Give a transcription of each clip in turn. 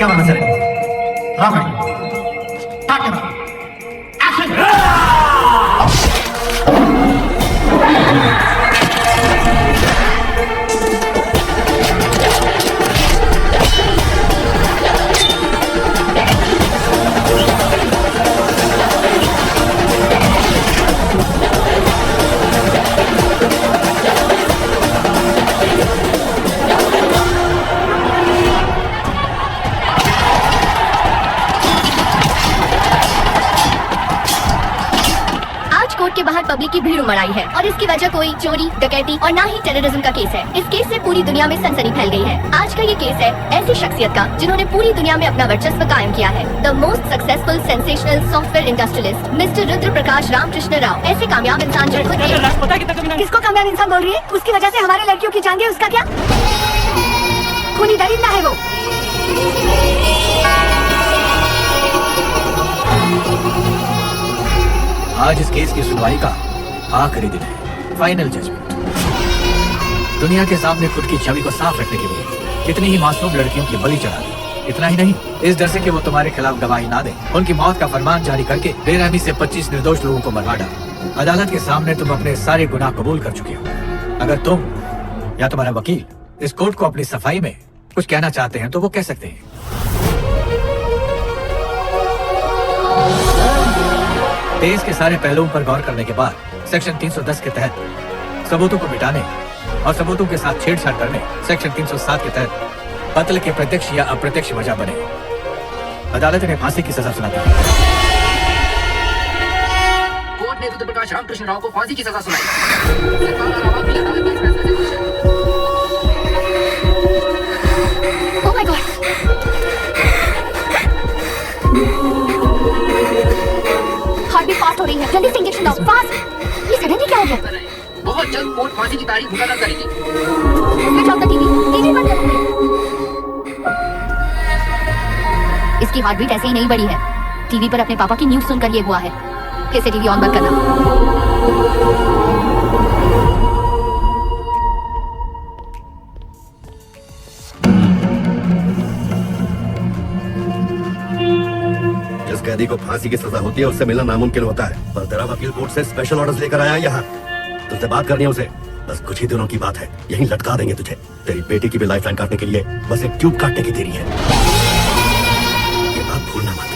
वाला सर राम के बाहर पब्लिक की भीड़ उमड़ आई है और इसकी वजह कोई चोरी, डकैती और ना ही टेररिज्म का केस है। इस केस से पूरी दुनिया में सनसनी फैल गई है। आज का ये केस है ऐसी शख्सियत का जिन्होंने पूरी दुनिया में अपना वर्चस्व कायम किया है। The most successful sensational software industrialist mister Rudra Prakash Ramakrishna Rao. ऐसे कामयाब इंसान जो किसको कामयाब इंसान बोल रही है? उसकी वजह से हमारे लड़कियों की जान गई, उसका क्या? खूनी दरिंदा है वो। आज इस केस की सुनवाई का आखिरी दिन है, फाइनल जजमेंट। दुनिया के सामने खुद की छवि को साफ रखने के लिए कितनी ही मासूम लड़कियों की बलि चढ़ा दी। इतना ही नहीं, इस डर से कि वो तुम्हारे खिलाफ गवाही ना दे, उनकी मौत का फरमान जारी करके बेरहमी से 25 निर्दोष लोगों को मरवा डाला। अदालत के सामने तुम अपने सारे गुनाह कबूल कर चुके हो। अगर तुम या तुम्हारा वकील इस कोर्ट को अपनी सफाई में कुछ कहना चाहते हैं तो वो कह सकते हैं। केस के सारे पहलुओं पर गौर करने के बाद सेक्शन 310 के तहत सबूतों को मिटाने और सबूतों के साथ छेड़छाड़ करने सेक्शन 307 के तहत कत्ल के प्रत्यक्ष या अप्रत्यक्ष वजह बने अदालत ने फांसी की सजा सुना दी। कोर्ट ने रुद्र प्रकाश रामकृष्ण राव को फांसी की सजा सुनाई। Oh my God, heart fast हो रही है। जल्दी से इंजेक्शन दो, फास्ट। ये सडनली क्या हो गया? बहुत जल्द कोर्ट फांसी की तारीख मुकर्रर करेगी। स्विच ऑफ द टीवी बंद कर। इसकी हार्ट बीट ऐसे ही नहीं बढ़ी है। टीवी पर अपने पापा की न्यूज़ सुनकर ये हुआ है। फिर से टीवी ऑन मत करना। जिस कैदी को फांसी की सजा होती है उससे मिलना नामुमकिन होता है, पर तेरा वकील कोर्ट से स्पेशल ऑर्डर्स लेकर आया यहाँ। तुझसे बात करनी है उसे, बस कुछ ही दिनों की बात है, यहीं लटका देंगे तुझे। तेरी बेटी की भी लाइफ लाइन काटने के लिए बस एक ट्यूब काटने की देरी है। ये बात भूलना मत।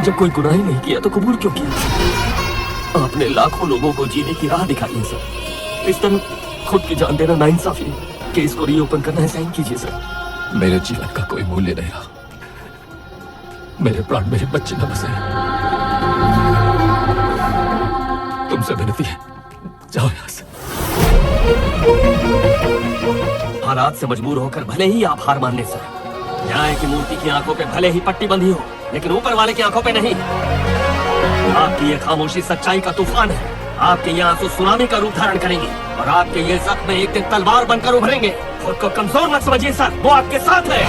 जब कोई गुनाह ही नहीं किया तो कबूल क्यों किया? आपने लाखों लोगों को जीने की राह दिखाई है सर। इस तरह खुद की जान देना नाइंसाफी है। केस को रीओपन करना है, साइन कीजिए सर। मेरे जीवन का कोई मूल्य नहीं रहा। मेरे प्राण मेरे बच्चे न बसे। तुमसे विनती है, जाओ यहाँ से। हालात से मजबूर होकर भले ही आप हार मान लें सर। न्याय की मूर्ति की आंखों पे भले ही पट्टी बंधी हो, लेकिन ऊपर वाले की आंखों पे नहीं। आपकी ये खामोशी सच्चाई का तूफान है। आपके ये आंसू सुनामी का रूप धारण करेंगे और आपके ये जख्म एक दिन तलवार बनकर उभरेंगे। खुद को कमजोर मत समझिए सर, वो आपके साथ है।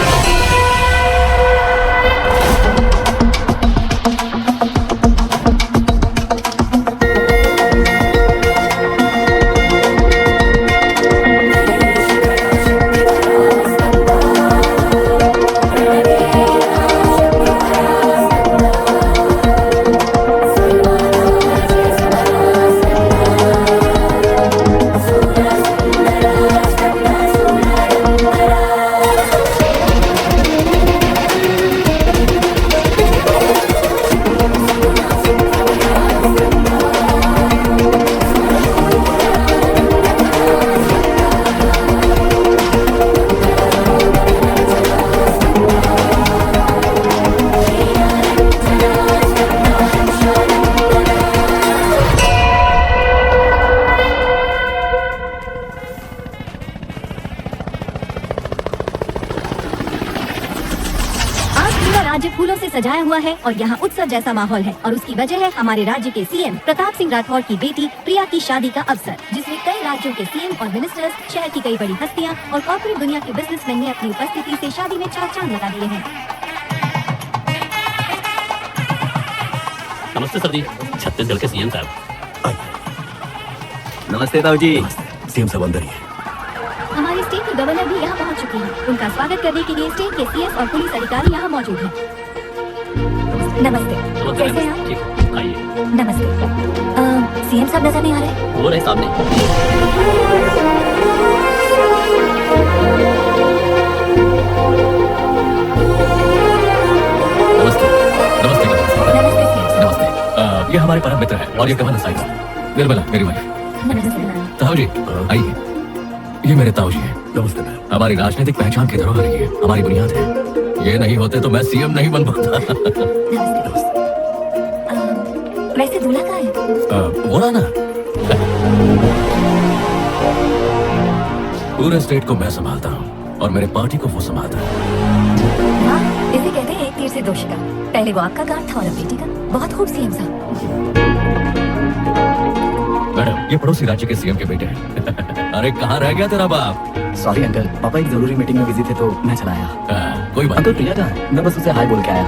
राज्य फूलों से सजाया हुआ है और यहाँ उत्सव जैसा माहौल है और उसकी वजह है हमारे राज्य के सीएम प्रताप सिंह राठौर की बेटी प्रिया की शादी का अवसर, जिसमें कई राज्यों के सीएम और मिनिस्टर्स, शहर की कई बड़ी हस्तियाँ और कॉर्पोरेट दुनिया के बिजनेसमैन ने अपनी उपस्थिति से शादी में चार चांद लगा दिए हैं। नमस्ते सर जी, छत्तीसगढ़ के सीएम साहब। नमस्ते ताऊ जी। सीएम साहब अंदर ही है। हमारे स्टेट के गवर्नर भी यहाँ पहुँच चुके हैं। उनका स्वागत करने के लिए स्टेट के सीएस और पुलिस अधिकारी यहाँ मौजूद हैं। नमस्ते, कैसे हैं आप? ठीक, आइए। नमस्ते। सीएम साहब नजर नहीं आ रहे? वो रहे सामने। नमस्ते नमस्ते नमस्ते सीएम। नमस्ते। ये हमारे परम मित्र हैं और ये गवर्नर साहिब निर्मला मेरी वाइफ। नमस्ते। ताऊ जी आइए, ये मेरे ताऊ जी हैं। नमस्ते मैम। हमारी राजनीतिक पहचान की धरोहर ये हमारी बुनियाद है। ये नहीं होते तो मैं सीएम नहीं बन पाता। वैसे दूल्हा कहाँ है? वो ना पूरे स्टेट को मैं संभालता हूँ और मेरे पार्टी को वो संभालता है। हाँ, इसे कहते हैं एक तीर से दो शिकार। पहले वो आपका गार्ड था और अब बेटी का। बहुत खूब सीएम साहब। मैडम, ये पड़ोसी राज्य के सीएम के बेटे हैं। अरे कहाँ रह गया तेरा बाप? सॉरी अंकल, पापा एक जरूरी मीटिंग में बिजी थे तो मैं चला आया। कोई बात अंकल प्रिया था, मैं बस उसे हाय बोल के आया।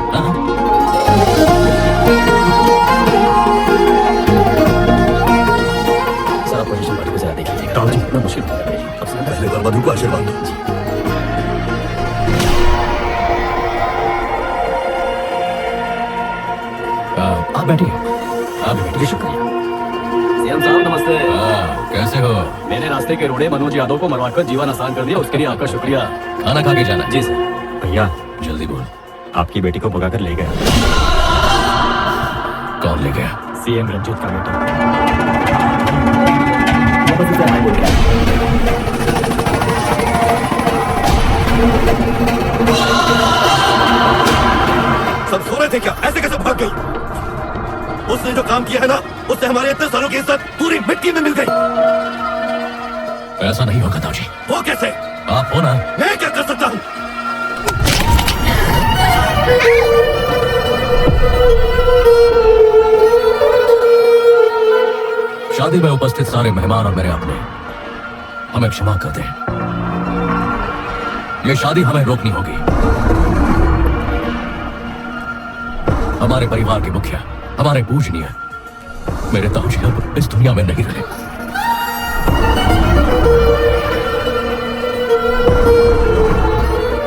सर अपोजिशन पार्टी को जरा देख लीजिएगा। ताऊ जी, मैं मुश्किल हो गई। अब से पहले बार वधु को आशीर्वाद दो। आप बैठिए, आप बैठिए। शुक्रिया। सीएम साहब नमस्ते। कैसे हो? मैंने रास्ते के रोड़े मनोज यादव को मरवाकर जीवन आसान कर दिया, उसके लिए आपका शुक्रिया। खाना खा के जाना। जी सर। भैया जल्दी बोल। आपकी बेटी को भगा कर ले गया। कौन ले गया? सीएम रंजीत का बेटा। मैं बस उसे हाय बोल के आया। सब सो रहे थे क्या? ऐसे कैसे भाग गई? उसने जो काम किया है ना, उससे हमारे इतने सालों की इज्जत पूरी मिट्टी में मिल गई। ऐसा नहीं होगा ताऊ जी। वो कैसे? आप हो ना? मैं क्या कर सकता हूँ? शादी में उपस्थित सारे मेहमान और मेरे अपने हमें क्षमा कर दें। ये शादी हमें रोकनी होगी। हमारे परिवार के मुखिया, हमारे पूजनीय मेरे ताऊ जी अब इस दुनिया में नहीं रहे।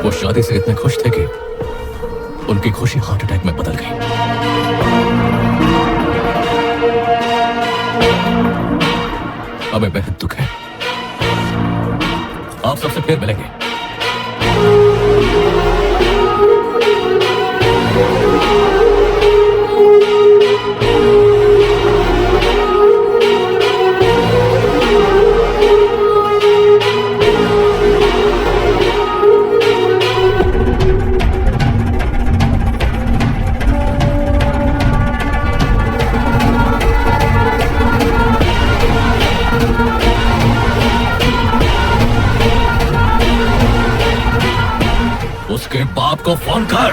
वो शादी से इतने खुश थे कि उनकी खुशी हार्ट अटैक में बदल गई। हमें बेहद दुख है। आप सबसे फिर मिलेंगे। उसके बाप को फोन कर।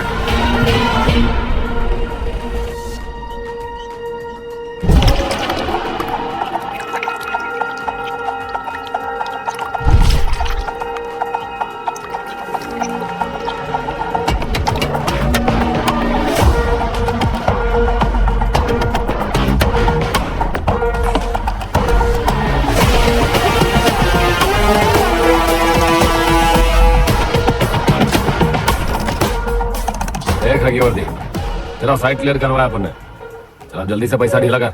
वर्दी तेरा साइट क्लियर करवाया अपन ने। चला जल्दी से पैसा ढीला कर।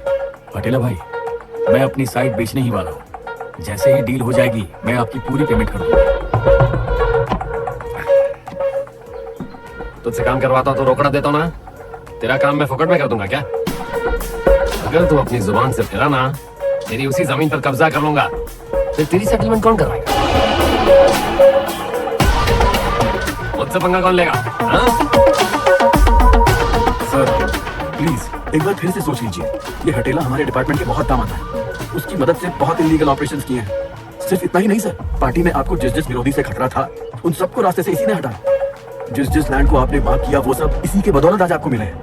पटेला भाई, मैं अपनी साइट बेचने ही वाला हूँ। जैसे ही डील हो जाएगी मैं आपकी पूरी पेमेंट कर दूंगा। तुझसे काम करवाता तो रोकड़ा देता ना। तेरा काम मैं फुकट में कर दूंगा क्या? अगर तू अपनी जुबान से फिरा ना, तेरी उसी जमीन पर कब्जा कर लूंगा। फिर तेरी सेटलमेंट कौन करवाएगा? मुझसे पंगा कौन लेगा? सर प्लीज एक बार फिर से सोच लीजिए। ये हटेला हमारे डिपार्टमेंट के बहुत काम आता है। उसकी मदद से बहुत इलीगल ऑपरेशंस किए हैं। सिर्फ इतना ही नहीं सर, पार्टी में आपको जिस जिस विरोधी से खतरा था उन सबको रास्ते से इसी ने हटाया। जिस जिस लैंड को आपने मांग किया वो सब इसी के बदौलत आज आपको मिले हैं।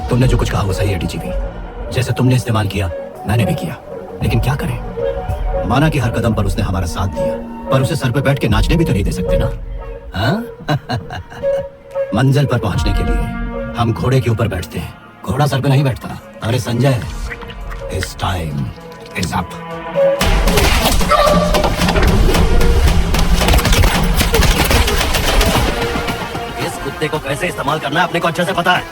तुमने जो कुछ कहा वो सही है डीजीपी। जैसे तुमने इस्तेमाल किया मैंने भी किया, लेकिन क्या करें? माना कि हर कदम पर उसने हमारा साथ दिया, पर उसे सर पे बैठ के नाचने भी तो नहीं दे सकते ना। हाँ? मंजिल पर पहुंचने के लिए हम घोड़े के ऊपर बैठते हैं, घोड़ा सर पे नहीं बैठता। अरे संजय, इस टाइम इज अप। इस कुत्ते को कैसे इस्तेमाल करना है अपने को अच्छे से पता है।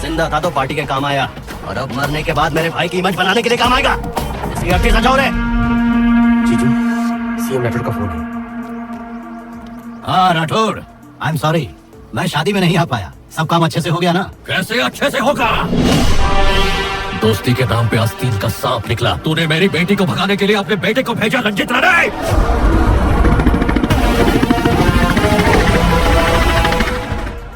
जिंदा था तो पार्टी के काम आया, और अब मरने के बाद मेरे भाई की इमेज बनाने के लिए काम आएगा। इसकी अट्ठी सजाओ रे। जीजू, सीएम राठौड़ का फोन है। हाँ राठौड़, आई एम सॉरी, मैं शादी में नहीं आ पाया। सब काम अच्छे से हो गया ना? कैसे अच्छे से होगा? दोस्ती के नाम पे आस्तीन का सांप निकला। तूने मेरी बेटी को भगाने के लिए अपने बेटे को भेजा रंजित राणे।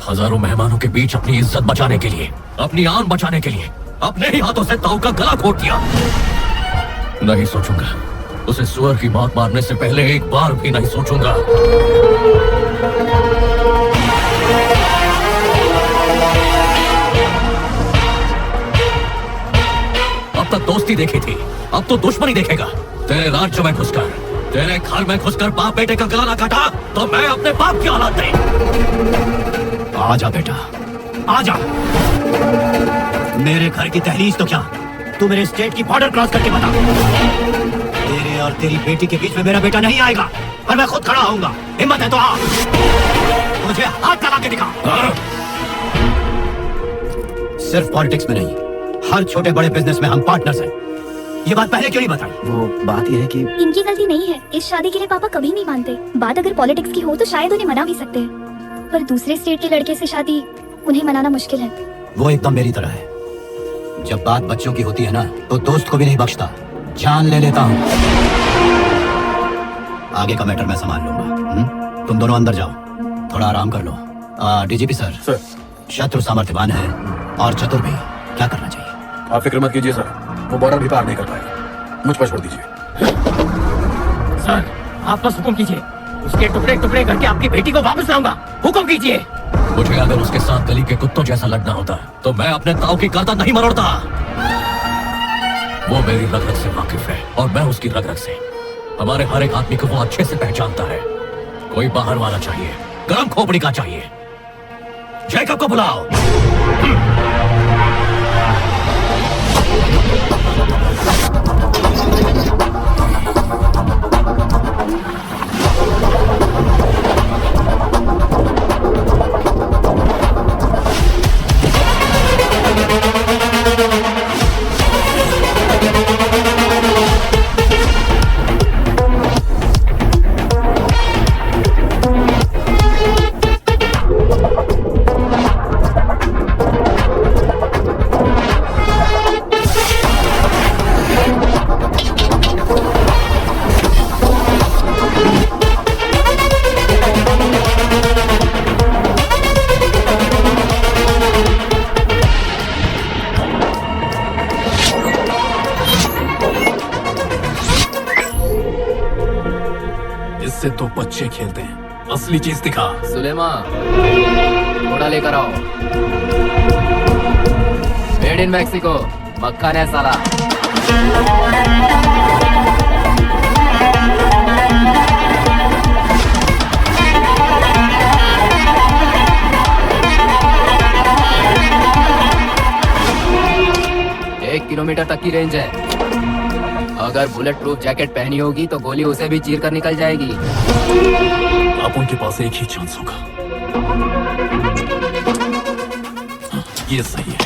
हजारों मेहमानों के बीच अपनी इज्जत बचाने के लिए, अपनी आन बचाने के लिए अपने ही हाथों से ताऊ का गला घोट दिया। नहीं सोचूंगा, उसे सुअर की मौत मारने से पहले एक बार भी नहीं सोचूंगा। अब तक दोस्ती देखी थी, अब तो दुश्मनी देखेगा। तेरे राज्य में घुसकर, तेरे घर में घुसकर बाप बेटे का गला ना काटा तो मैं अपने बाप की औलाद नहीं। आजा बेटा, आजा। मेरे घर की दहलीज तो क्या, तू मेरे स्टेट की बॉर्डर क्रॉस करके बता। तेरे और तेरी बेटी के बीच में मेरा बेटा नहीं आएगा, पर मैं खुद खड़ा होऊंगा। हिम्मत है तो आ, मुझे हाथ लगा के दिखा। सिर्फ पॉलिटिक्स में नहीं, हर छोटे बड़े बिजनेस में हम पार्टनर्स हैं। ये बात पहले क्यों नहीं बताई? वो बात ये है कि इनकी गलती नहीं है। इस शादी के लिए पापा कभी नहीं मानते। बात अगर पॉलिटिक्स की हो तो शायद उन्हें मना भी सकते हैं, पर दूसरे स्टेट के लड़के से शादी उन्हें मनाना मुश्किल है। वो एकदम मेरी तरह है। जब बात बच्चों की होती है ना, तो दोस्त को भी नहीं बख्शता, जान ले लेता हूँ। आगे का मैटर मैं संभाल लूंगा। तुम दोनों अंदर जाओ, थोड़ा आराम कर लो। डीजीपी सर, शत्रु सामर्थ्यवान है और चतुर भी। क्या करना चाहिए? आप फिक्र मत कीजिए सर, वो बॉर्डर भी पार नहीं कर पाएगा। मुझ पर छोड़ दीजिए। सर, आप बस हुक्म कीजिए, उसके टुकड़े टुकड़े करके आपकी बेटी को वापस लाऊंगा। हुक्म कीजिए। मुझे अगर उसके साथ गली के कुत्तों जैसा लड़ना होता तो मैं अपने ताऊ की गर्दन नहीं मरोड़ता। वो मेरी रग रग से वाकिफ है और मैं उसकी रग रग से। हमारे हर एक आदमी को वो अच्छे से पहचानता है। कोई बाहर वाला चाहिए, गरम खोपड़ी का चाहिए। जैकब को बुलाओ। इससे तो बच्चे खेलते हैं, असली चीज दिखा। सुलेमा, घोड़ा लेकर आओ। मेड इन मैक्सिको, मक्खन है साला। एक किलोमीटर तक की रेंज है। अगर बुलेट प्रूफ जैकेट पहनी होगी तो गोली उसे भी चीर कर निकल जाएगी। अब उनके पास एक ही चांस होगा। ये सही है।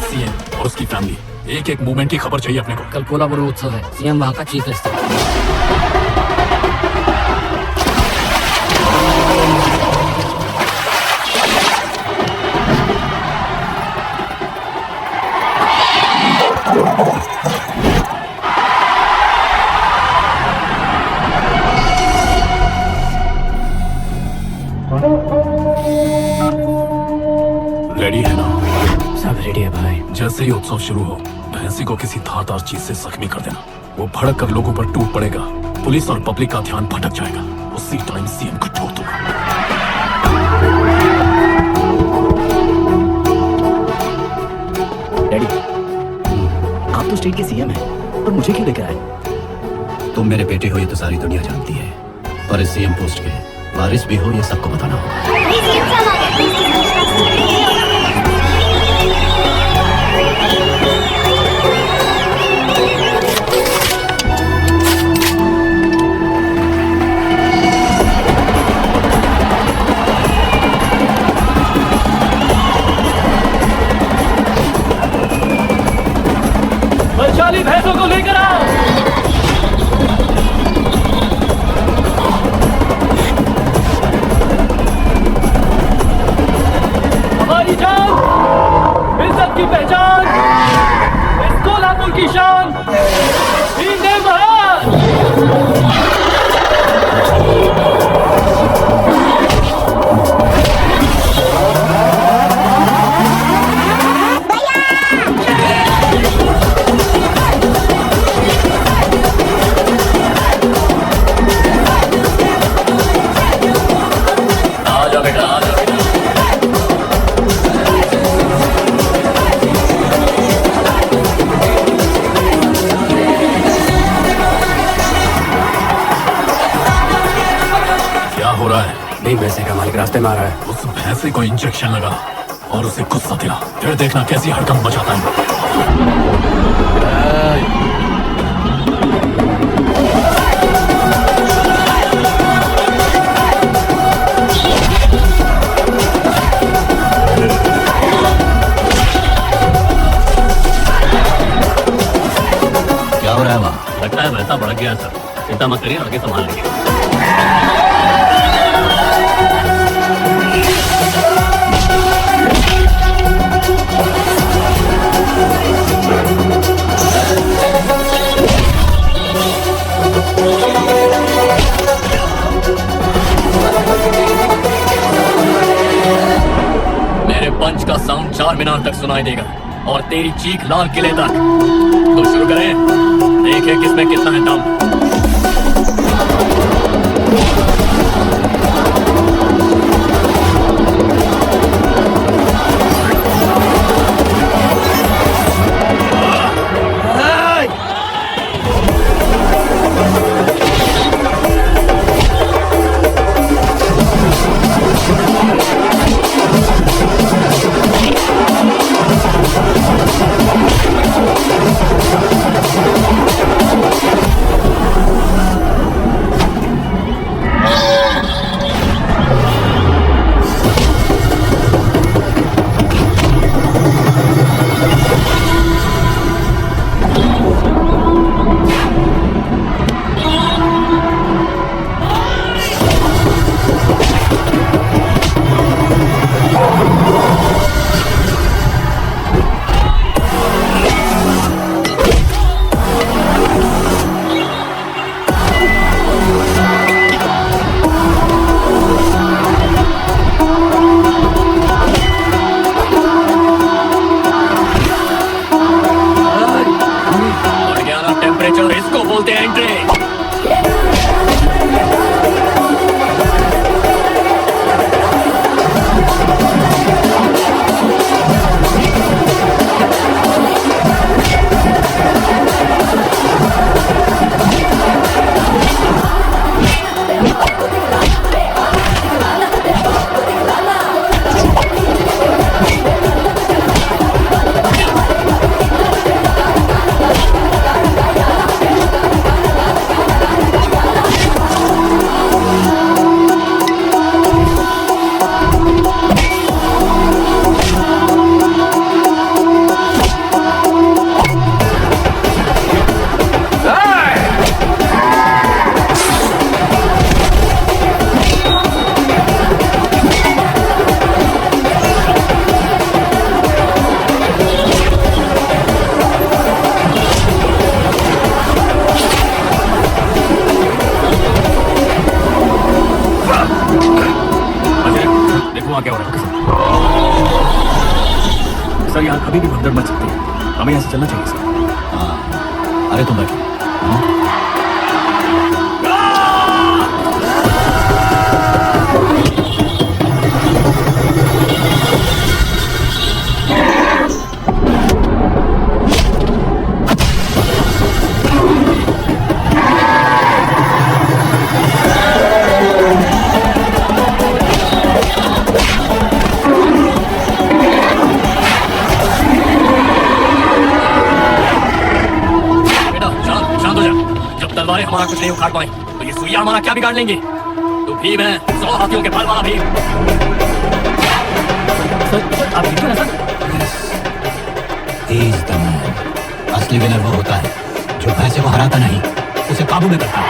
सीएम और उसकी फैमिली, एक एक मूवमेंट की खबर चाहिए अपने को। कल कोलाबुरो उत्सव है, सीएम वहाँ का चीफ गेस्ट है। रेडी है ना? सब रेडी है भाई। जैसे ही उत्सव शुरू हो, भैंसी को किसी धारदार चीज से जख्मी कर देना। वो भड़क कर लोगों पर टूट पड़ेगा, पुलिस और पब्लिक का ध्यान भटक जाएगा। उसी टाइम सीएम को छोड़ दूंगा। डैडी, आप तो स्टेट के सीएम हैं, और मुझे क्यों लेकर आए? तुम मेरे बेटे हो ये तो सारी दुनिया जानती है, पर इस सीएम पोस्ट के वारिस भी हो ये सबको बताना होगा। की शान भीमदेव महाराज। आजा बेटा आजा बेटा। क्या हो रहा है? नहीं, वैसे का मालिक रास्ते में आ रहा है। उस भैंसे को इंजेक्शन लगा और उसे गुस्सा दिला, फिर देखना कैसी हरकत मचाता है। क्या हो रहा है वहाँ? लगता है वैसा बढ़ गया सर। चिंता मत करिए, आगे संभाल लेंगे। मेरे पंच का साउंड 4 मीनार तक सुनाई देगा और तेरी चीख लाल किले तक। तो शुरू करें, देखें किसमें कितना है दम। टेम्परेचर इसको बोलते हैं एंट्री। क्या हो रहा है सर? यहाँ कभी भी भगदड़ मच सकती है, हमें यहाँ से चलना चाहिए सर। हाँ, अरे तुम बैठो। हमारा कुछ नहीं उखाड़ पाए तो ये सुइया हमारा क्या बिगाड़ लेंगे? तो भीम है, 100 हाथियों के बल वाला भीम। सर आप ठीक है ना sir? He is the man। असली विनर वो होता है जो भैंसे को हराता नहीं, उसे काबू में करता है।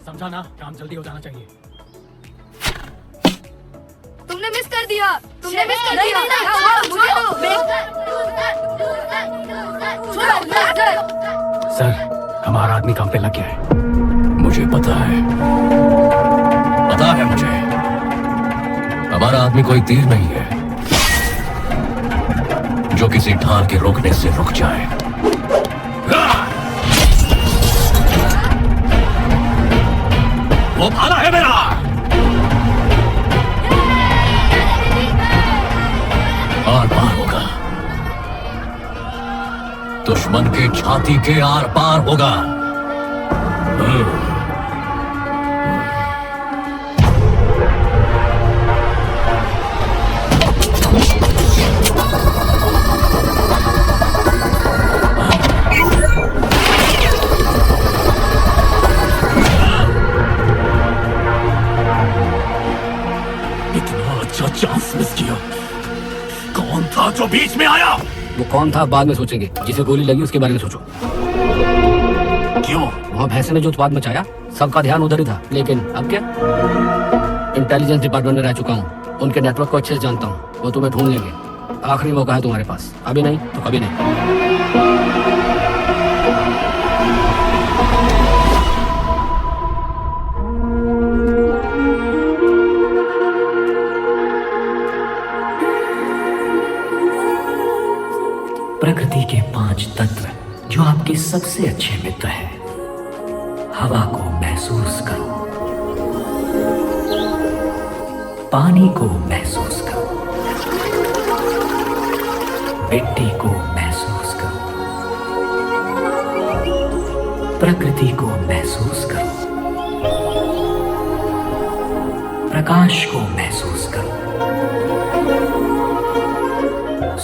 समझा ना, काम जल्दी हो जाना चाहिए। तुमने मिस कर दिया, तुमने मिस कर दिया। मुझे सर, हमारा आदमी काम पे लग गया है। मुझे पता है मुझे। हमारा आदमी कोई तीर नहीं है जो किसी ढाल के रोकने से रुक जाए। वो भाला है मेरा। आर पार होगा, दुश्मन के छाती के आर पार होगा। चांस मिस किया। कौन था जो बीच में आया? वो कौन था बाद में सोचेंगे, जिसे गोली लगी उसके बारे में सोचो। क्यों? वहाँ भैंसे ने जो उत्पाद मचाया, सबका ध्यान उधर ही था। लेकिन अब क्या? इंटेलिजेंस डिपार्टमेंट में रह चुका हूँ, उनके नेटवर्क को अच्छे से जानता हूँ। वो तुम्हें ढूंढ लेंगे। आखिरी मौका है तुम्हारे पास, अभी नहीं तो कभी नहीं। प्रकृति के 5 तत्व जो आपके सबसे अच्छे मित्र हैं। हवा को महसूस करो, पानी को महसूस करो, मिट्टी को महसूस करो, प्रकृति को महसूस करो, प्रकाश को महसूस करो,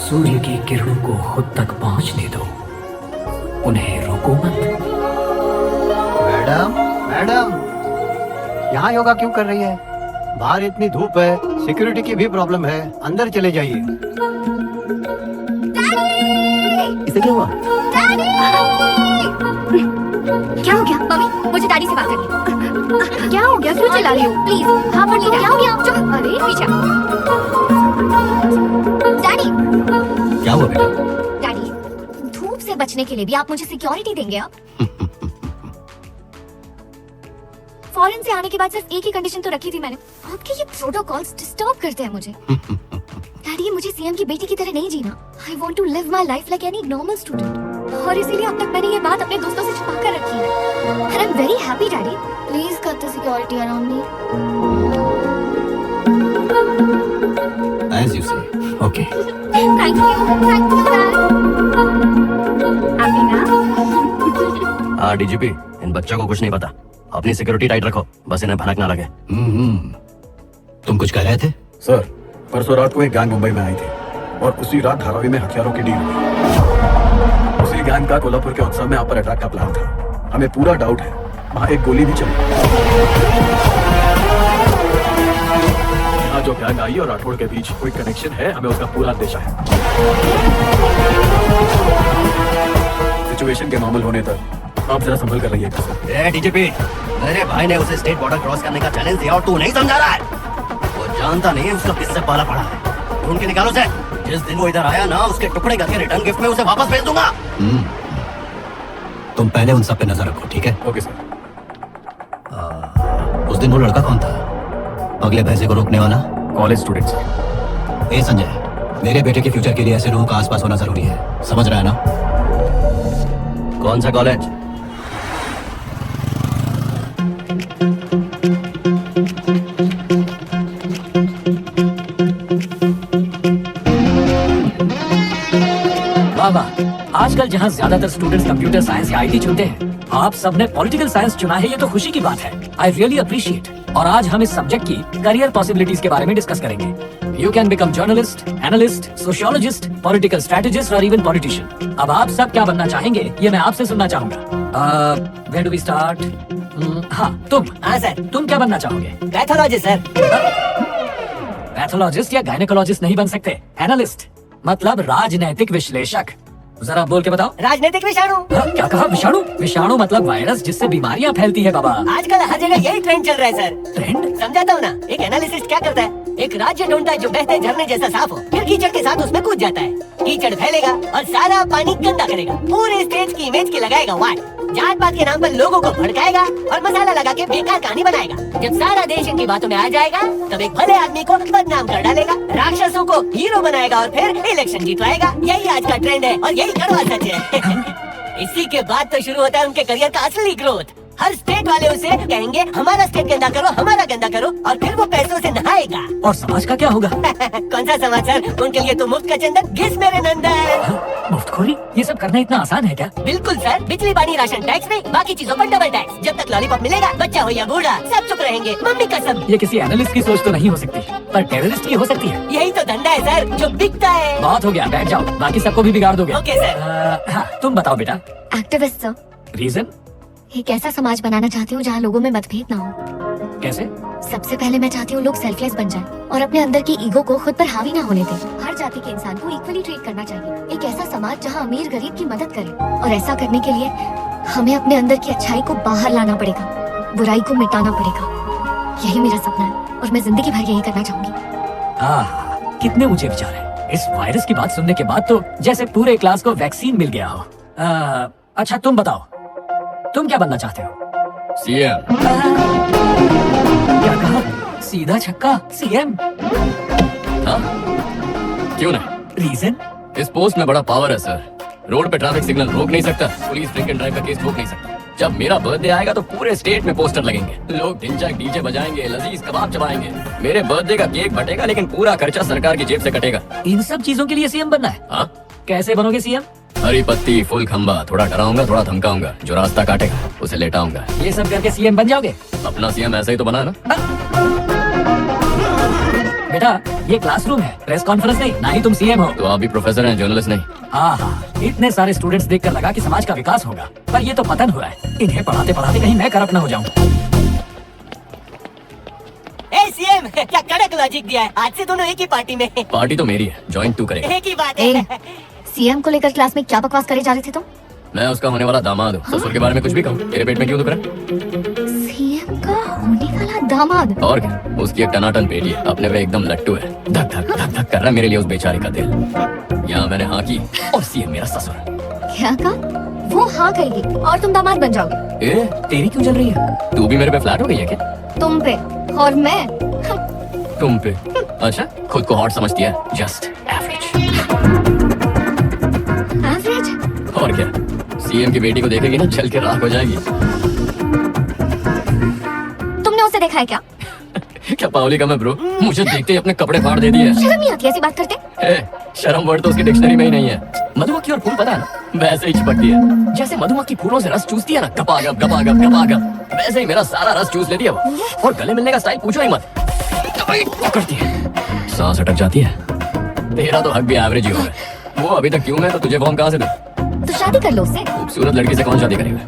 सूर्य की किरणों को खुद तक पहुंचने दो, उन्हें रोको मत। मैडम यहाँ योगा क्यों कर रही है? बाहर इतनी धूप है, सिक्योरिटी की भी प्रॉब्लम है, अंदर चले जाइए। इसे क्या हुआ? क्या हो गया? मम्मी, मुझे डैडी से बात करनी है। क्या हो गया? क्यों चिल्ला रही हो? प्लीज, हाँ पर क्या हो गया? चुप। अरे पीछे। डैडी। क्या हुआ बेटा? डैडी, धूप से बचने के लिए भी आप मुझे सिक्योरिटी देंगे आप? फॉरेन से आने के बाद सिर्फ एक ही कंडीशन तो रखी थी मैंने। आपके ये प्रोटोकॉल्स डिस्टर्ब करते हैं मुझे। डैडी, मुझे सीएम की बेटी की तरह नहीं जीना। I want to live my life like any normal student. और इसीलिए अब तक मैंने ये बात अपने दोस्तों से छुपा कर रखी है। And I'm very happy, Daddy. Please cut the security around me. As you say. Okay. Thank you, Dad. Happy now? हाँ डीजीपी, इन बच्चों को कुछ नहीं पता। अपनी सिक्योरिटी टाइट रखो, बस इन्हें भनक ना लगे। तुम कुछ कह रहे थे? सर, परसों रात को एक गैंग मुंबई में आई थी और उसी रात धारावी में हथियारों की डील हुई। उसी गैंग का कोल्हापुर के उत्सव में आप पर अटैक का प्लान था। हमें पूरा डाउट है वहाँ एक गोली भी चली। यहाँ जो गैंग आई और राठौड़ के बीच कोई कनेक्शन है, हमें उसका पूरा अंदेशा है। सिचुएशन के नॉर्मल होने तक आप जरा संभल कर रहिएगा। डीजीपी, मेरे भाई ने उसे स्टेट बॉर्डर क्रॉस करने का चैलेंज दिया और तू नहीं समझा रहा है। वो जानता नहीं है उसका किससे पाला पड़ा है। ढूंढ के निकालो उसे। जिस दिन वो इधर आया ना, उसके टुकड़े करके रिटर्न गिफ्ट में उसे वापस भेज दूंगा। तुम पहले उन सब पे नजर रखो, ठीक है? Okay sir. उस दिन वो लड़का कौन था, अगले भैंसे को रोकने वाला? College student sir. ए संजय, मेरे बेटे के फ्यूचर के लिए ऐसे लोगों का आसपास होना जरूरी है, समझ रहा है ना? कौन सा कॉलेज? बाबा, आजकल जहाँ ज्यादातर स्टूडेंट्स कंप्यूटर साइंस या आईटी चुनते हैं, आप सबने पॉलिटिकल साइंस चुना है, ये तो खुशी की बात है। I really appreciate. और आज हम इस सब्जेक्ट की करियर पॉसिबिलिटीज के बारे में डिस्कस करेंगे। You can become journalist, analyst, sociologist, political strategist और इवन पॉलिटिशियन। अब आप सब क्या बनना चाहेंगे, ये मैं आपसे सुनना चाहूंगा। Where do we start? हाँ, तुम। हाँ सर। तुम क्या बनना चाहोगे? Pathologist sir. पैथोलॉजिस्ट या गायनेकोलॉजिस्ट नहीं बन सकते, एनालिस्ट मतलब राजनैतिक विश्लेषक। जरा बोल के बताओ। राजनीतिक विषाणु। हाँ, क्या कहा? विषाणु? विषाणु मतलब वायरस जिससे बीमारियां फैलती है बाबा। आजकल हर जगह यही ट्रेंड चल रहा है सर। ट्रेंड? समझाता हूँ ना। एक एनालिसिस्ट क्या करता है, एक राज्य ढूंढता है जो बहते झरने जैसा साफ हो, फिर कीचड़ के साथ उसमें कूद जाता है। कीचड़ फैलेगा और सारा पानी गंदा करेगा, पूरे स्टेज की इमेज की लगाएगा वाट, जात पात के नाम पर लोगों को भड़काएगा और मसाला लगा के बेकार कहानी बनाएगा। जब सारा देश इनकी बातों में आ जाएगा तब एक भले आदमी को बदनाम कर डालेगा, राक्षसों को हीरो बनाएगा और फिर इलेक्शन जितवाएगा। यही आज का ट्रेंड है और यही कड़वा सच है। इसी के बाद तो शुरू होता है उनके करियर का असली ग्रोथ। हर स्टेट वाले उसे कहेंगे हमारा स्टेट गंदा करो, हमारा गंदा करो, और फिर वो पैसों से नहाएगा। और समाज का क्या होगा? कौन सा समाज सर? उनके लिए तो मुफ्त का चंदन, घिस मेरे नंदन। मुफ्तखोरी? ये सब करना इतना आसान है क्या? बिल्कुल सर, बिजली पानी राशन टैक्स में, बाकी चीजों पर डबल टैक्स। जब तक लॉलीपॉप मिलेगा, बच्चा हो या बूढ़ा सब चुप रहेंगे, मम्मी कसम। ये किसी एनालिस्ट की सोच तो नहीं हो सकती, पर टेररिस्ट की हो सकती है। यही तो धंधा है सर, जो बिकता है। बहुत हो गया, बैठ जाओ, बाकी सबको भी बिगाड़ दोगे। Okay sir. हाँ, तुम बताओ बेटा। Activist sir, reason? एक ऐसा समाज बनाना चाहती हूँ जहाँ लोगों में मतभेद ना हो। कैसे? सबसे पहले मैं चाहती हूँ लोग सेल्फलेस बन जाएं और अपने अंदर की ईगो को खुद पर हावी ना होने दें। हर जाति के इंसान को इक्वली ट्रीट करना चाहिए। एक ऐसा समाज जहाँ अमीर गरीब की मदद करे, और ऐसा करने के लिए हमें अपने अंदर की अच्छाई को बाहर लाना पड़ेगा, बुराई को मिटाना पड़ेगा। यही मेरा सपना है और मैं जिंदगी भर यही करना चाहूंगी। कितने ऊंचे विचार हैं। इस वायरस की बात सुनने के बाद तो जैसे पूरे क्लास को वैक्सीन मिल गया हो। अच्छा तुम बताओ, तुम क्या बनना चाहते हो? सीएम। क्या कहा? सीधा छक्का सीएम? हाँ, क्यों नहीं? रीजन? इस पोस्ट में बड़ा पावर है सर। रोड पे ट्रैफिक सिग्नल रोक नहीं सकता, पुलिस ड्रिंक एंड ड्राइव का केस रोक नहीं सकता। जब मेरा बर्थडे आएगा तो पूरे स्टेट में पोस्टर लगेंगे, लोग ढिंचैक डीजे बजाएंगे, लजीज कबाब चबाएंगे। मेरे बर्थडे का केक बटेगा लेकिन पूरा खर्चा सरकार की जेब से कटेगा। इन सब चीजों के लिए सीएम बनना है? हाँ। कैसे बनोगे सीएम? हरी पत्ती फुल खंबा, थोड़ा डराऊंगा थोड़ा धमकाऊंगा, जो रास्ता काटेगा उसे लेटाऊंगा। ये सब करके सीएम बन जाओगे? अपना सीएम ऐसा ही तो बना ना। बेटा ये क्लासरूम है, प्रेस कॉन्फ्रेंस नहीं, ना ही तुम सीएम हो। तो आप भी प्रोफेसर हैं, जर्नलिस्ट नहीं। हाँ, इतने सारे स्टूडेंट्स देखकर लगा कि समाज का विकास होगा, पर ये तो पतन हो रहा है। इन्हें पढ़ाते पढ़ाते कहीं मैं करप्ट न हो जाऊं। सीएम क्या कड़क लॉजिक दिया है। आज से दोनों एक ही पार्टी में। पार्टी तो मेरी है, ज्वाइन तू करेगा। एक ही बात है। सीएम को लेकर क्लास में क्या बकवास करे जा रहे थे तुम? मैं उसका होने वाला दामाद हूँ। ससुर के बारे में कुछ भी कहूँ, तेरे पेट में क्यों दुख रहा है? सीएम का होने वाला दामाद? और क्या, उसकी एक टनाटन बेटी है, अपने पे एकदम लट्टू है। धक धक धक धक कर रहा है मेरे लिए उस बेचारे का दिल। यहाँ मैंने हाँ की और सीएम मेरा ससुर। क्या कहा? वो हाँ कहेगी और तुम दामाद बन जाओगे। ए, तेरी क्यों चल रही है? तू भी मेरे पे फ्लैट हो गई है क्या? तुम पे और मैं तुम पे? अच्छा, खुद को हॉट समझती है? Just average. एवरेज? और क्या, सीएम की बेटी को देखेगी ना चल के राख हो जाएगी। तुमने उसे देखा है क्या? क्या पावली का मैं ब्रो, मुझे देखते ही अपने कपड़े फाड़ दे दिए। शर्म नहीं आती ऐसी बात करते? शर्म वर्ड तो उसकी डिक्शनरी में ही नहीं है। मधुमक्खी और फूल पता है ना, वैसे ही चिपकती है। जैसे मधुमक्खी फूलों से रस चूसती है ना, गपागप गपागप गपागप, वैसे ही मेरा सारा रस चूस लेती है वो। और गले मिलने का स्टाइल पूछो ही मत, पकड़ती है, सांस अटक जाती है। तेरा तो हक भी एवरेज ही हो गया। वो अभी तक क्यों है तो तुझे फॉर्म कहाँ से दूं? तो शादी कर लो उससे। खूबसूरत लड़की से कौन शादी करेगा?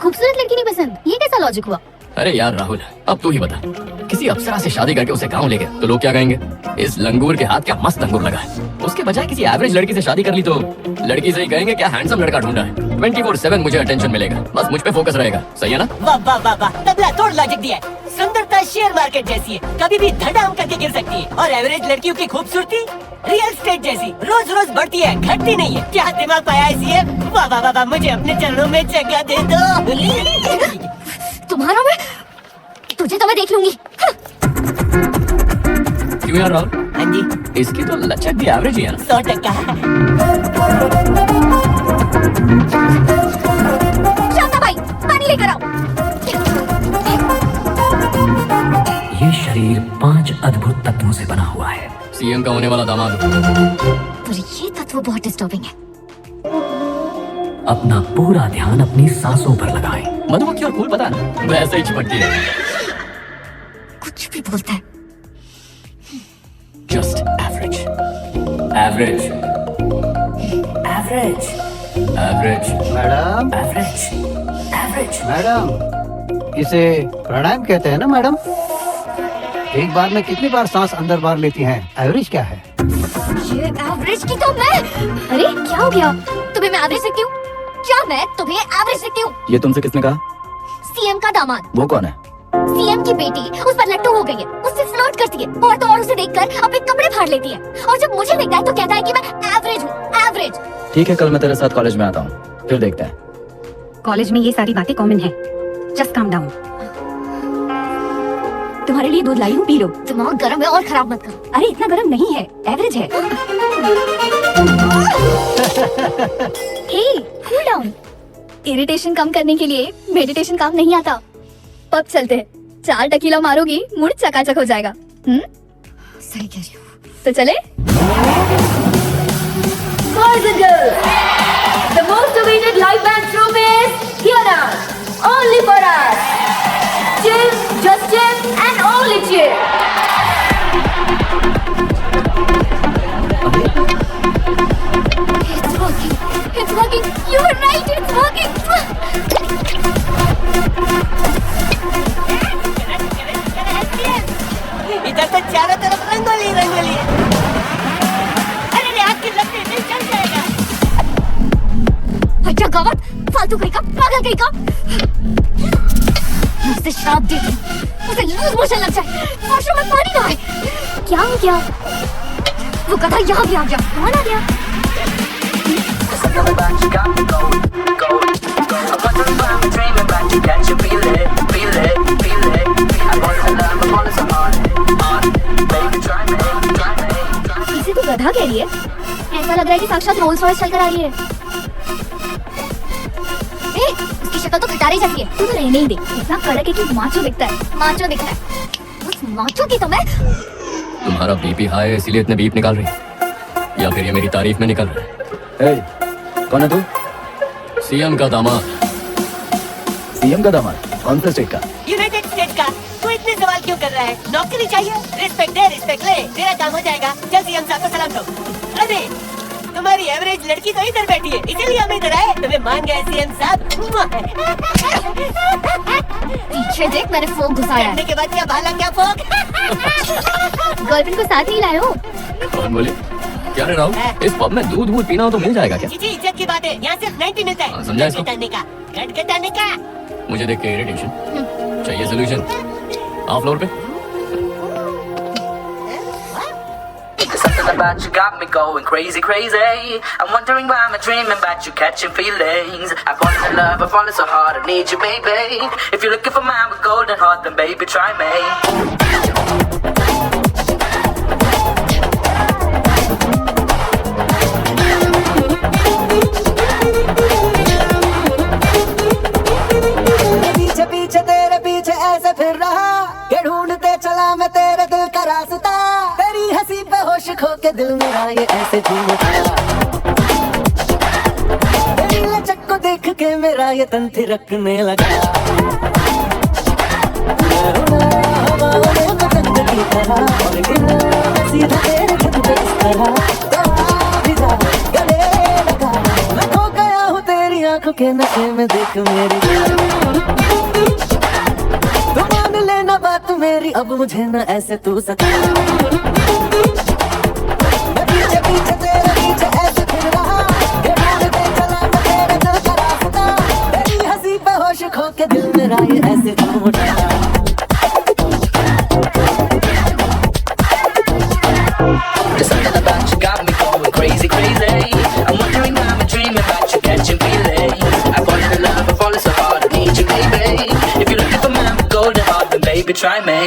खूबसूरत लड़की नहीं पसंद, ये कैसा लॉजिक हुआ? अरे यार राहुल, अब तू ही बता, किसी अप्सरा से शादी करके उसे गाँव ले गए तो लोग क्या कहेंगे? इस लंगूर के हाथ क्या मस्त अंगूर लगा है। उसके बजाय किसी एवरेज लड़की से शादी कर ली तो लड़की से ही कहेंगे क्या हैंडसम लड़का ढूंढा है। 24/7 मुझे अटेंशन मिलेगा, बस मुझ पे फोकस रहेगा। सही है ना? वाह वाह वाह वाह, तबला तोड़ लॉजिक दिया है। सुंदरता शेयर मार्केट जैसी है, कभी भी धड़ाम करके गिर सकती है। और एवरेज लड़कियों की खूबसूरती रियल एस्टेट जैसी रोज रोज बढ़ती है, घटती नहीं है। क्या दिमाग पाया है सीएम? वाह वाह वाह, मुझे अपने चरणों में जगह दे दो। तुम्हारा मैं, तुझे तो मैं देख लूंगी। क्यों यार राहुल? हाँ जी, इसकी तो लचक भी एवरेज ही है ना। 100%। शांता भाई, पानी लेकर आओ। ये शरीर 5 अद्भुत तत्वों से बना हुआ है। सीएम का होने वाला दामाद। पर ये तत्व बहुत डिस्टर्बिंग है। अपना पूरा ध्यान अपनी सांसों पर लगाएं। मधुमक्खी और फूल पता है ना, वैसे ही चिपकती है। कुछ भी बोलता है। Just average average average average madam, average average. Madam, इसे प्राणायाम कहते हैं ना मैडम? एक बार में कितनी बार सांस अंदर बाहर लेती हैं? एवरेज क्या है? ये एवरेज की तो मैं। अरे क्या हो गया? तुम्हें मैं एवरेज दिखती हूँ? क्या मैं तुम्हें एवरेज दिखती हूँ? ये तुमसे किसने कहा? सीएम का दामाद। वो कौन है? सीएम की बेटी उस पर लट्टू हो गई है, उससे फ्लर्ट करती है और तो और उसे देखकर अपने कपड़े फाड़ लेती है, और जब मुझे देखता है तो कहता है कि मैं एवरेज हूँ, एवरेज। ठीक है, कल मैं तेरे साथ कॉलेज में आता हूँ, फिर देखते हैं। कॉलेज में ये सारी बातें कॉमन है। Just calm down. तुम्हारे लिए दूध लाई हूँ, पी लो। दिमाग गर्म है और खराब मत करो। अरे इतना गर्म नहीं है, एवरेज है। हे, कूल डाउन। इरिटेशन कम करने के लिए मेडिटेशन काम नहीं आता। पब चलते हैं, 4 टकीला मारोगी मूड चकाचक हो जाएगा। सही कह रही हूँ। तो चले? Boys and girls, the most awaited live band troupe is here now, only for us. Chill, just chill, and only chill. It's working. It's working. You were right. It's working. इधर तो चारों तरफ रंगोली रंगोली है। अरे आग की लपटे दिल जल जाएगा। अच्छा गवत, फालतू कहीं का, पागल कहीं का। उसे श्राप देती हूँ, उसे लूज मोशन लग जाए, वॉशरूम में पानी ना आए। क्या हो गया? वो गधा यहाँ भी आ गया। कौन आ गया? इसे तो गधा कह रही है। ऐसा लग रहा है कि साक्षात रोल्स रॉयस चलकर आ रही है। उसकी शक्ल तो खटारे जैसी है। तू तो रहने ही दे। इतना कड़क है कि माचो दिखता है, माचो दिखता है। उस माचो की तो मैं। तुम्हारा बीपी हाई है इसीलिए इतने बीप निकाल रही है, या फिर ये मेरी तारीफ में निकल रहा है? कौन है तू? सीएम का दामाद। सीएम का दामाद? कौन सा स्टेट का? यूनाइटेड स्टेट्स का। तू इतने सवाल क्यों कर रहा है? नौकरी चाहिए, रिस्पेक्ट दे, रिस्पेक्ट ले, तेरा काम हो जाएगा। चल सीएम साहब को सलाम दो। अरे तुम्हारी एवरेज लड़की तो इधर बैठी है, इसीलिए हम इधर आए। तुम्हें मान गए सीएम साहब। पीछे देख, मैंने फोक घुसाया है। के बाद क्या भाला क्या फोक? गर्लफ्रेंड को साथ ही लाए हो? कौन बोले? क्या रे राहुल, इस पब में दूध वूध पीना हो तो मिल जाएगा क्या? जी इज्जत की बात है, यहाँ सिर्फ 90 मिलता है। समझा इसको? गटगटाने का, गटगटाने का। मुझे देख के इरिटेशन चाहिए, सोल्यूशन आप फ्लोर पे। Something about you got me going crazy, crazy. I'm wondering why I'm dreaming about you catching feelings. I fall in love, I fall so hard, I need you, baby. If you're looking for man with golden heart, then baby try me. पीछे पीछे तेरे पीछे ऐसे फिर रहा, ये ढूंढते चला मैं तेरे दिल का रास्ता। तेरी हंसी पे होश खो के दिल मेरा ये ऐसे झूमता। तेरी लचक को देख के मेरा ये तन थिरकने लगा। हवाओं में पतंग की तरह और गिरा सीधा तेरे छत पे इस तरह। तो आ भी जा, गले लगा, मैं खो गया हूँ तेरी आंखों के नशे में। देख मेरी तो मान लेना बात मेरी, अब मुझे न ऐसे तू सता। मैं पीछे पीछे तेरे पीछे ऐसे फिर रहा, ये ढूंढते चला मैं तेरे दिल का रास्ता। तेरी हंसी पे होश खो के दिल मेरा ये ऐसे झूमता। There's something about you got me going crazy, crazy. I'm wondering why I'm dreaming about you catching feelings. I fall in love, I fall so hard, I need you, baby. If you're looking for man with golden heart, then baby try me.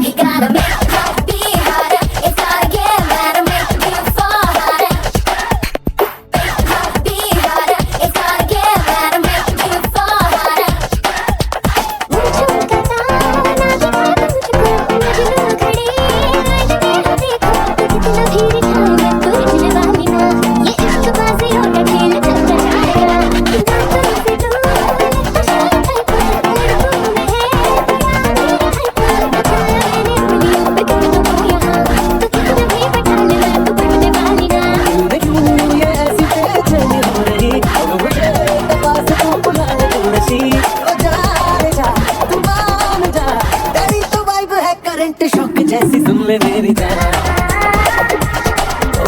He gotta make your beat harder. It's gotta get better, make you fall harder.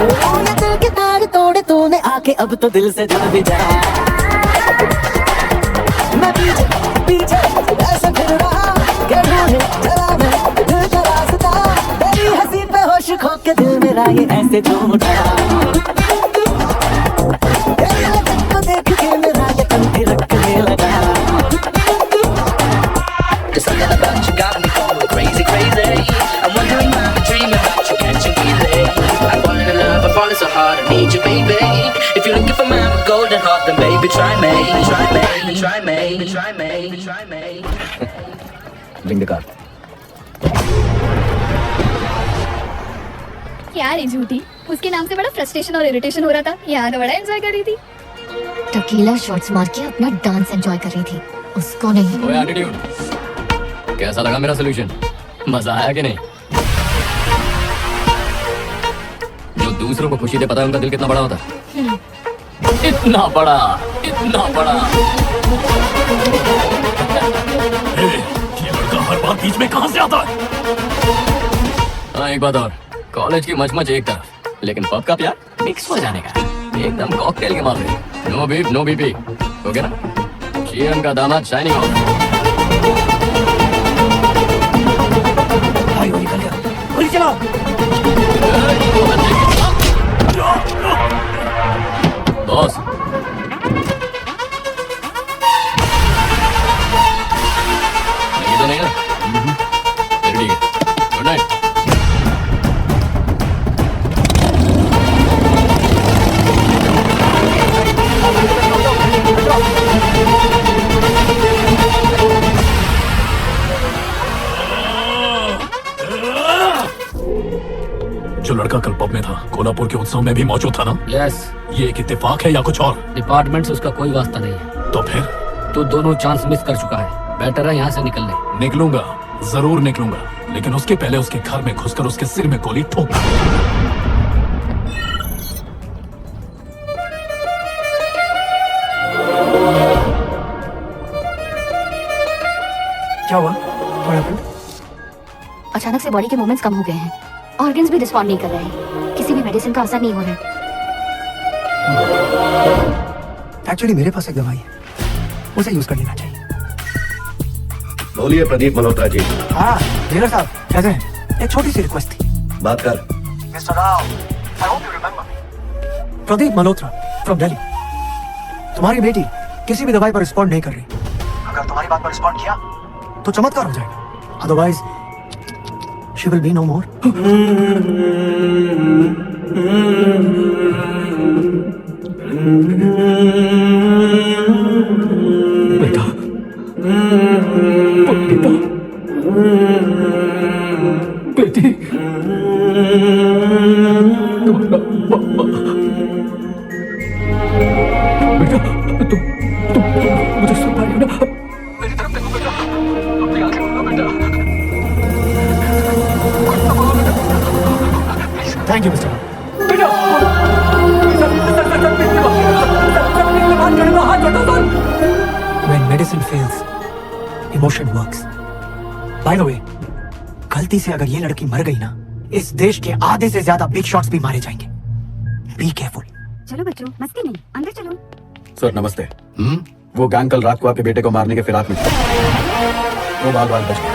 ये दिल के तार तोड़े तूने आके, अब तो दिल से जुड़ भी जा। मैं पीछे पीछे ऐसे फिर रहा कि ढूंढे जरा मैं दिल का रास्ता, तेरी हंसी पे होश खो के दिल मेरा ये ऐसे झूम उठा। तेरी लगन को देख के मेरा ये तन थिरकने लगा। There's something about you got me going crazy, crazy. I'm wondering why I'm dreaming about you, can't you feel it? I'm falling in love, I'm falling so hard, I need you, baby. If you're looking for my golden heart, then baby try me, try me, try me, try me, try me. Bring the car. यार ये झूठी, उसके नाम से बड़ा frustration और irritation हो रहा था, यहाँ तो बड़ा एंजॉय कर रही थी। टकीला शॉट्स मार के अपना डांस एंजॉय कर रही थी, उसको नहीं। ओए एटीट्यूड, कैसा लगा मेरा सोल्यूशन? मजा आया कि नहीं? जो दूसरों को खुशी दे, पता है उनका दिल कितना बड़ा होता है? इतना बड़ा, इतना बड़ा। ये लड़का हर बार बीच में कहां से आता है? हाँ एक बात और, कॉलेज की मचमच एक तरफ, लेकिन पब का प्यार मिक्स हो जाने का, एकदम कॉकटेल के मामले। No beep no BP, okay ना? जीएम का दामाद शाइनिंग ऑफ। निकल गया, गोली चलाओ। बॉस, ये तो नहीं ना? फिर ठीक है, गुड नाइट। जो लड़का कल पब में था, कोल्हापुर के उत्सव में भी मौजूद था ना? यस। ये एक इत्तेफाक है या कुछ और? डिपार्टमेंट से उसका कोई वास्ता नहीं है। तो फिर? तू दोनों चांस मिस कर चुका है, बेटर है यहाँ से निकल ले। निकलूंगा, जरूर निकलूंगा, लेकिन उसके पहले उसके घर में घुसकर उसके सिर में गोली ठोक। क्या हुआ? अचानक से बॉडी के मूवमेंट्स कम हो गए हैं, ऑर्गन्स भी रिस्पॉन्ड नहीं कर रहे हैं, किसी भी मेडिसिन का असर नहीं हो रहा है। एक्चुअली मेरे पास एक दवाई है, उसे यूज कर लेना चाहिए। बोलिए प्रदीप मल्होत्रा जी। हाँ डीलर साहब, कैसे हैं? एक छोटी सी रिक्वेस्ट थी। बात कर। Mister Rao, I hope you remember. Pradeep Malhotra from Delhi. तुम्हारी बेटी किसी भी दवाई पर रिस्पॉन्ड नहीं कर रही। अगर तुम्हारी बात पर रिस्पॉन्ड किया तो चमत्कार हो जाएगा, otherwise she will be no more. बेटा, बेटी, बेटा, तुम मुझे सुन पा रही हो ना? मेरी तरफ देखो बेटा, अपनी आंखें खोलो बेटा। Thank you mister. When medicine fails, emotion works. By the way, गलती से अगर ये लड़की मर गई ना, इस देश के आधे से ज्यादा बिग शॉट्स भी मारे जाएंगे। Be careful. चलो बच्चों, मस्ती नहीं, अंदर चलो। सर नमस्ते। वो गैंग कल रात को आपके बेटे को मारने के फिराक में था। वो बाल बाल बच गया।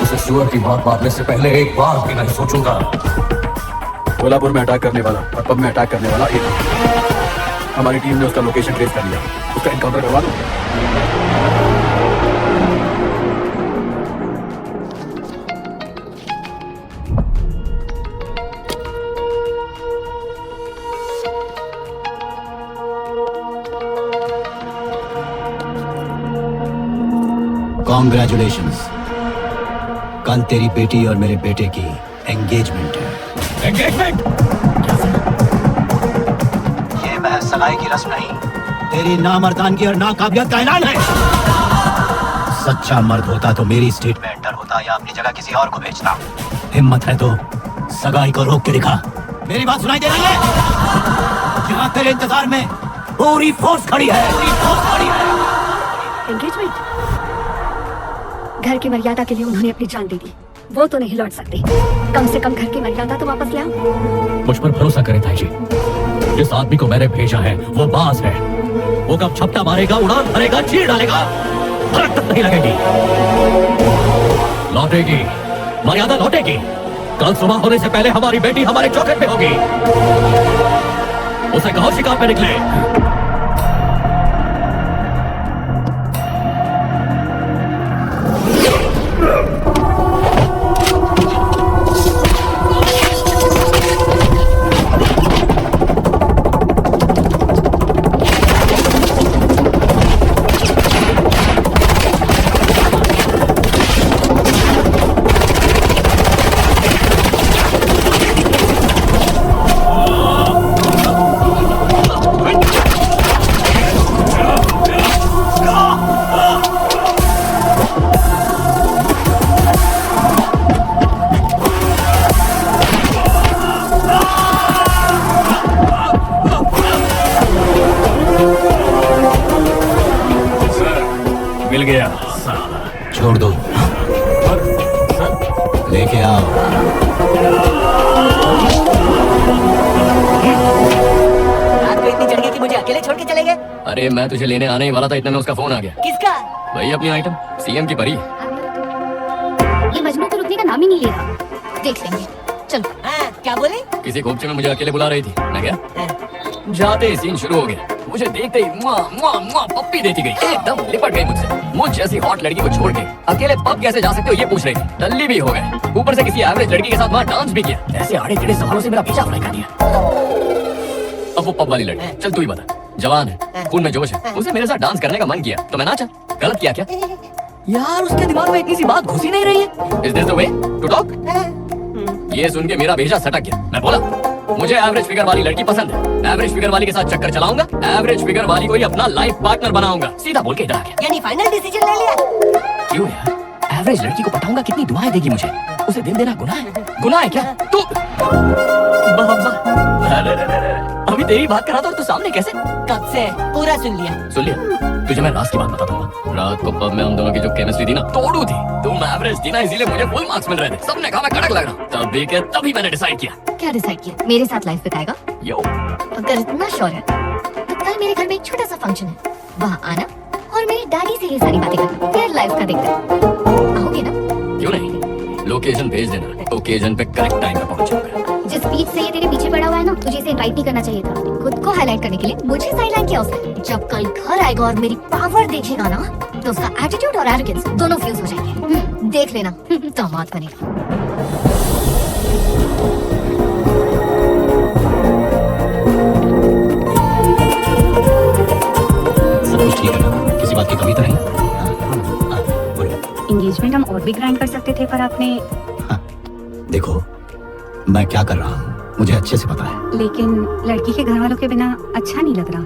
उसे सुअर की मार मारने से पहले एक बार भी नहीं सोचूंगा। कोल्हापुर में अटैक करने वाला और पब में अटैक करने वाला एक। हमारी टीम ने उसका लोकेशन ट्रेस कर लिया, उसका एनकाउंटर करवा दो। कॉन्ग्रेचुलेशंस, कल तेरी बेटी और मेरे बेटे की एंगेजमेंट है। एंगेजमेंट? ये महज सगाई की रस्म नहीं, तेरी नामर्दानगी और नाकाबिलियत का ऐलान है। सच्चा मर्द होता तो मेरी स्टेट में एंटर होता या अपनी जगह किसी और को भेजता। हिम्मत है तो सगाई को रोक के दिखा। मेरी बात सुनाई दे रही है? यहाँ तेरे इंतजार में पूरी फोर्स खड़ी है, पूरी फोर्स खड़ी है। एंगेजमेंट? घर की मर्यादा के लिए उन्होंने अपनी जान दे दी, वो तो नहीं लौट सकते। कम से कम घर की मर्यादा तो वापस लाओ। मुझ पर भरोसा करें ताई जी। जिस आदमी को मैंने भेजा है वो बाज है। वो कब छपटा मारेगा, उड़ान भरेगा, चीर डालेगा, फर्क तक नहीं लगेगी। लौटेगी, मर्यादा लौटेगी। कल सुबह होने से पहले हमारी बेटी हमारे चौखट पे होगी। उसे कहो शिकार पे निकले। मिल गया। छोड़ दो, लेके आओ। रात को इतनी चढ़ गई कि मुझे अकेले छोड़ के चले गए। अरे मैं तुझे लेने आने ही वाला था, इतने में उसका फोन आ गया। किसका? वही अपनी आइटम सीएम की परी। ये मजनू तो रुकने का नाम ही नहीं ले रहा। देख लेंगे, चलो। हाँ, क्या बोले? किसी खोपचे में मुझे अकेले बुला रही थी, मैं गया। जाते ही सीन शुरू हो गया। मुझे देखते ही मुआ मुआ मुआ पप्पी देती गई, एकदम लिपट गई मुझसे। मुझ जैसी हॉट लड़की को छोड़ के अकेले पब कैसे जा सकते हो ये पूछ रही थी। टल्ली भी हो गए, ऊपर से किसी एवरेज लड़की के साथ वहाँ डांस भी किया। ऐसे आड़े टेढ़े सवालों से मेरा पीछा फ्राई कर दिया। अब वो पब वाली लड़की, चल तू ही बता, जवान है, खून में जोश है, उसे मेरे साथ डांस करने का मन किया तो मैं नाचा। गलत किया क्या? यार उसके दिमाग में इतनी सी बात घुसी नहीं रही है। Is this the way to talk? ये सुन के मेरा भेजा सटक गया। मैं बोला मुझे एवरेज फिगर वाली लड़की पसंद है, एवरेज फिगर वाली के साथ चक्कर चलाऊंगा, एवरेज फिगर वाली को ही अपना लाइफ पार्टनर बनाऊंगा। सीधा बोल के इधर आ गया। यानी फाइनल डिसीजन ले लिया? क्यों यार, एवरेज लड़की को पटाऊंगा, कितनी दुआएं देगी मुझे। उसे दिल देना गुनाह है? गुनाह है क्या? तू अभी तेरी बात करा था और तू सामने कैसे? कब से? पूरा सुन लिया। सुन लिया? तुझे मैं रात की बात बता दूंगा। रात को पब में हम दोनों की जो केमिस्ट्री थी ना, तोड़ू थी। तुम एवरेज थी ना, इसीलिए मुझे फुल मार्क्स मिल रहे थे। सबने कहा मैं कड़क लग रहा हूँ। तभी मैंने डिसाइड किया। क्या डिसाइड किया? मेरे साथ लाइफ बिताएगा? यो, अगर इतना श्योर है तो कल मेरे घर में एक छोटा सा फंक्शन है, वहाँ आना और मेरे डैडी से ये सारी बातें करना, फिर लाइफ का देखते आओगे ना? क्यों नहीं, लोकेशन भेज देना, ओकेजन पे करेक्ट टाइम पे पहुंचूंगा। जिस स्पीड से ये तेरे पीछे पड़ा हुआ है ना, तुझे इसे इनवाइट नहीं करना चाहिए था। खुद को हाईलाइट करने के लिए मुझे साइडलाइन किया उसने। जब कल घर आएगा और मेरी पावर देखेगा ना, तो उसका एटीट्यूड और एरोगेंस दोनों फ्यूज हो जाएंगे। देख लेना, दामाद बनेगा। सब कुछ ठीक है ना? किसी बात की कमी तो नहीं? एंगेजमेंट हम और भी ग्रैंड कर सकते थे, पर आपने। देखो मैं क्या कर रहा हूँ मुझे अच्छे से पता है। लेकिन लड़की के घर वालों के बिना अच्छा नहीं लग रहा,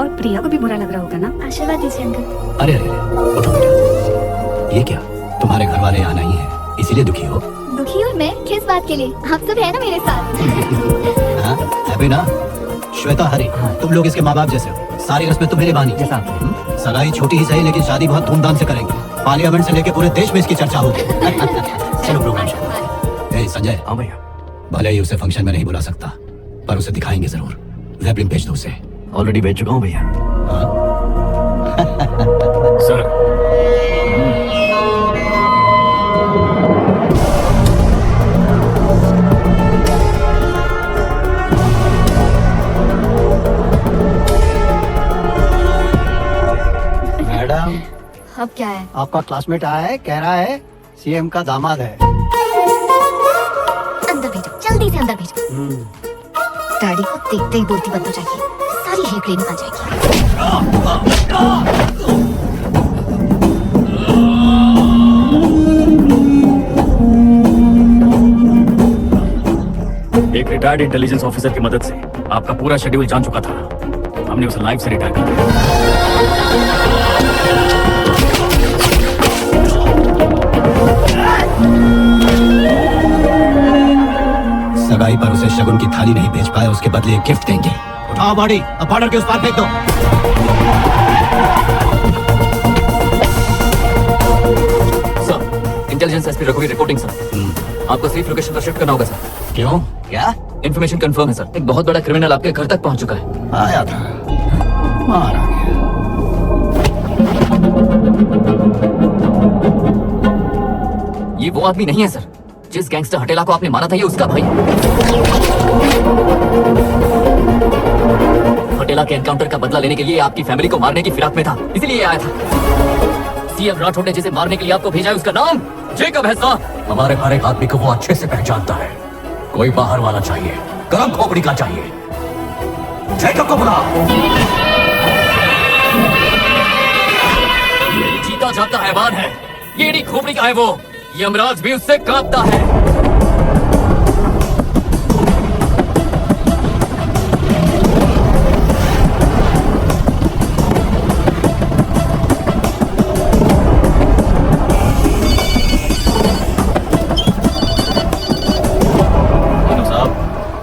और प्रिया को भी बुरा लग रहा होगा ना? आशीर्वाद दीजिए अंकल। अरे अरे उठो बेटा। ये क्या, तुम्हारे घर वाले यहाँ नहीं है इसीलिए दुखी हो? दुखी और मैं किस बात के लिए? आप सब है ना मेरे साथ। हाँ, हैप्पी ना? श्वेता हरी, तुम लोग इसके माँ बाप जैसे हो। सारी रस्में तुम मेरे बानी। सगाई छोटी ही सही, लेकिन शादी बहुत धूमधाम से करेंगे। पार्लियामेंट से लेके पूरे देश में इसकी चर्चा होगी। चलो प्रोग्राम शुरू। संजय, हाँ भैया। भले ही उसे फंक्शन में नहीं बुला सकता, पर उसे दिखाएंगे जरूर। वेब लिंक भेज दो उसे। ऑलरेडी भेज चुका हूँ भैया। सर, मैडम, अब क्या है? आपका क्लासमेट आया है, कह रहा है सीएम का दामाद है। अंदर भेजो, जल्दी से अंदर भेजो। डैडी को देखते ही बोलती बंद हो जाएगी, सारी हेकड़ी निकल जाएगी। एक रिटायर्ड इंटेलिजेंस ऑफिसर की मदद से आपका पूरा शेड्यूल जान चुका था। हमने उसे लाइफ से रिटायर कर दिया। सगाई पर उसे शगुन की थाली नहीं भेज पाए, उसके बदले गिफ्ट देंगे। उठाओ बॉडी, अब बॉर्डर के उस पार फेंक दो। सर, इंटेलिजेंस एसपी रघुवीर रिपोर्टिंग सर। आपको सेफ लोकेशन पर शिफ्ट करना होगा सर। क्यों? क्या? इन्फॉर्मेशन कंफर्म है सर, एक बहुत बड़ा क्रिमिनल आपके घर तक पहुंच चुका है। आया था, मारा गया। ये वो आदमी नहीं है सर जिस गैंगस्टर हटेला को आपने मारा था, ये उसका भाई है। हटेला के एनकाउंटर का बदला लेने के लिए आपकी फैमिली को मारने की फिराक में था, इसीलिए आया था। सीएम राठौड़ ने जिसे मारने के लिए आपको भेजा है उसका नाम जेकब है सर। हमारे हर एक आदमी को वो अच्छे से पहचानता है। कोई बाहर वाला चाहिए, गर्म खोपड़ी का चाहिए। जेकब को बुला। ये जीता जाता हैवान है, ये नहीं खोपड़ी का है वो। यमराज भी उससे कांपता है।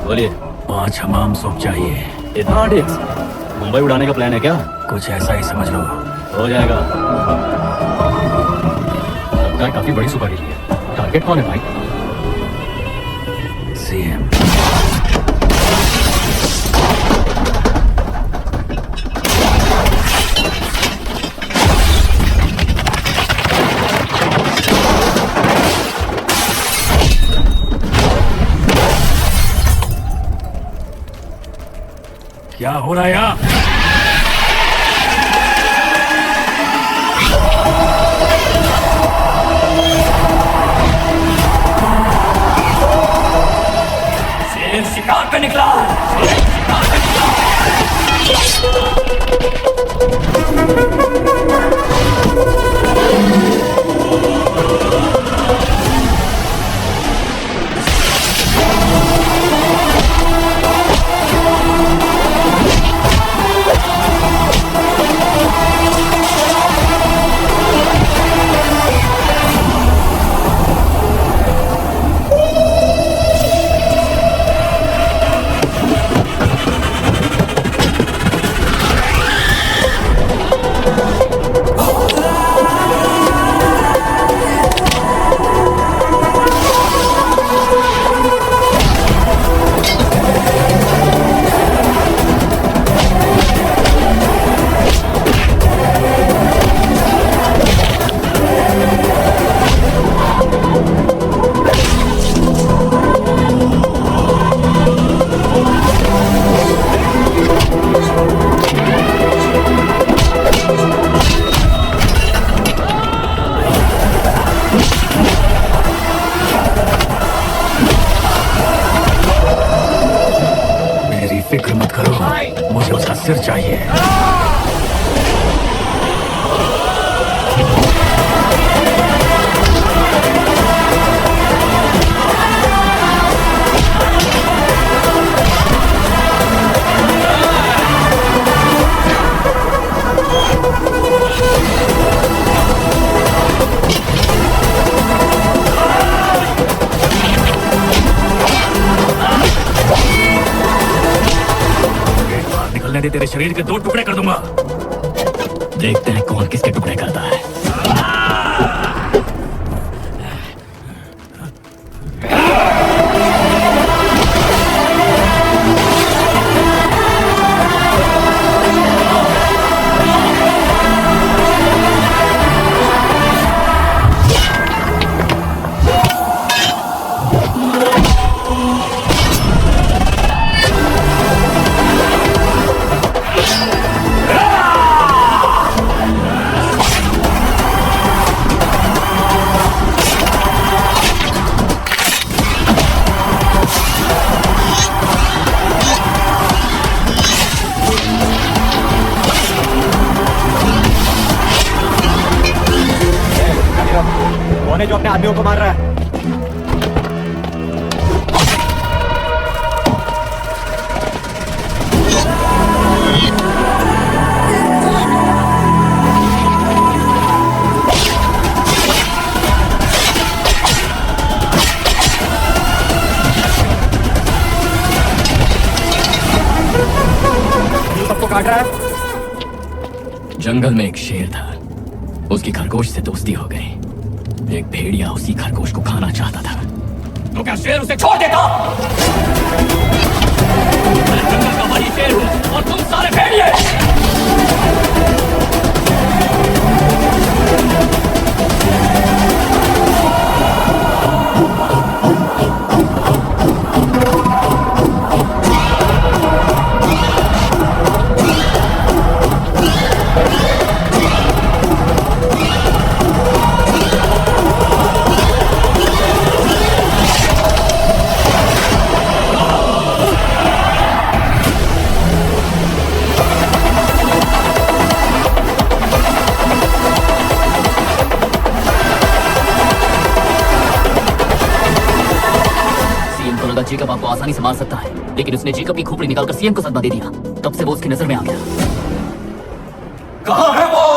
बोलिए। 5 हमाम सूप चाहिए। इतना डिक्स? मुंबई उड़ाने का प्लान है क्या? कुछ ऐसा ही समझ लो। हो जाएगा। लगता है काफी बड़ी सुपारी ली है। टारगेट कौन है भाई? सीएम। क्या हो रहा है यहाँ? शेर शिकार पे निकला। शेर शिकार पे फिक्र मत करो, मुझे उसका सिर चाहिए। निकलने दे, तेरे शरीर के 2 टुकड़े कर दूंगा। देखते हैं कौन किसके टुकड़े करता है। कौन है जो अपने आदमियों को मार रहा है? सबको काट रहा है। जंगल में एक शेर था, उसकी खरगोश से दोस्ती हो गई। एक भेड़िया उसी खरगोश को खाना चाहता था, तो क्या शेर उसे छोड़ देता? मैं जंगल का वही शेर हूँ और तुम सारे भेड़िए। जेकब आपको आसानी से मार सकता है, लेकिन उसने जेकब की खोपड़ी निकालकर सीएम को सदमा दे दिया। तब से वो उसकी नजर में आ गया। कहाँ है वो?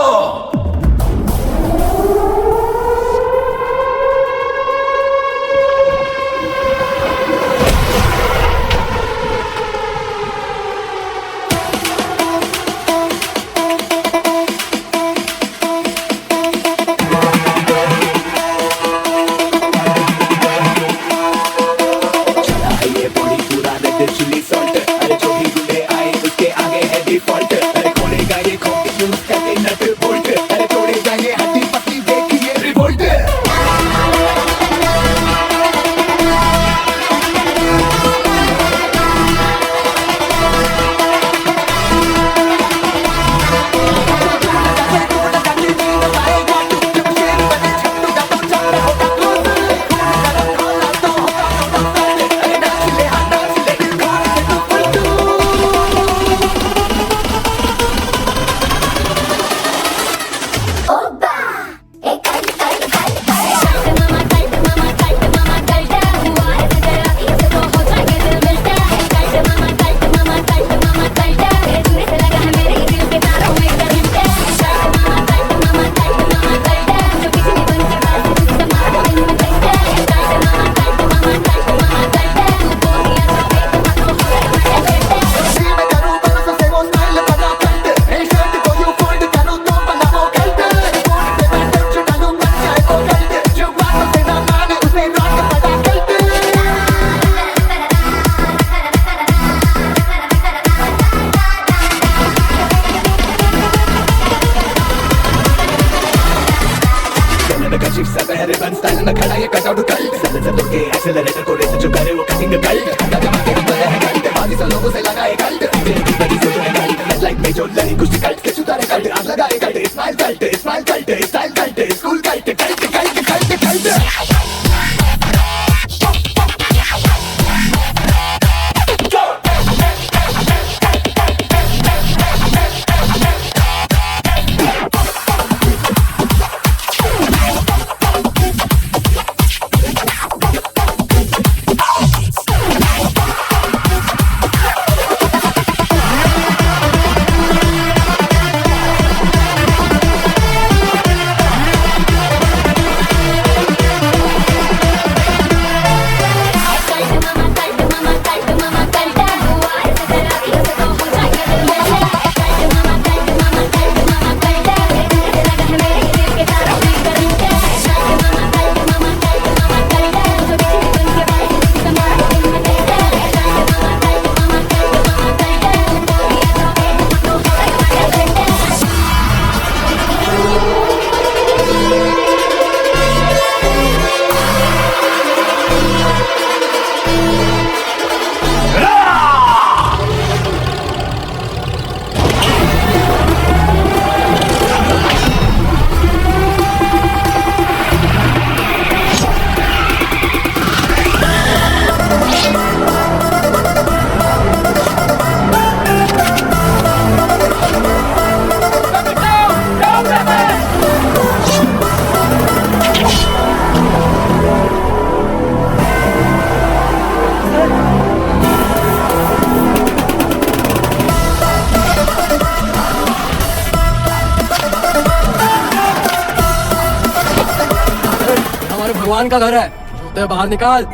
भगवान का घर है, जूते बाहर निकाल।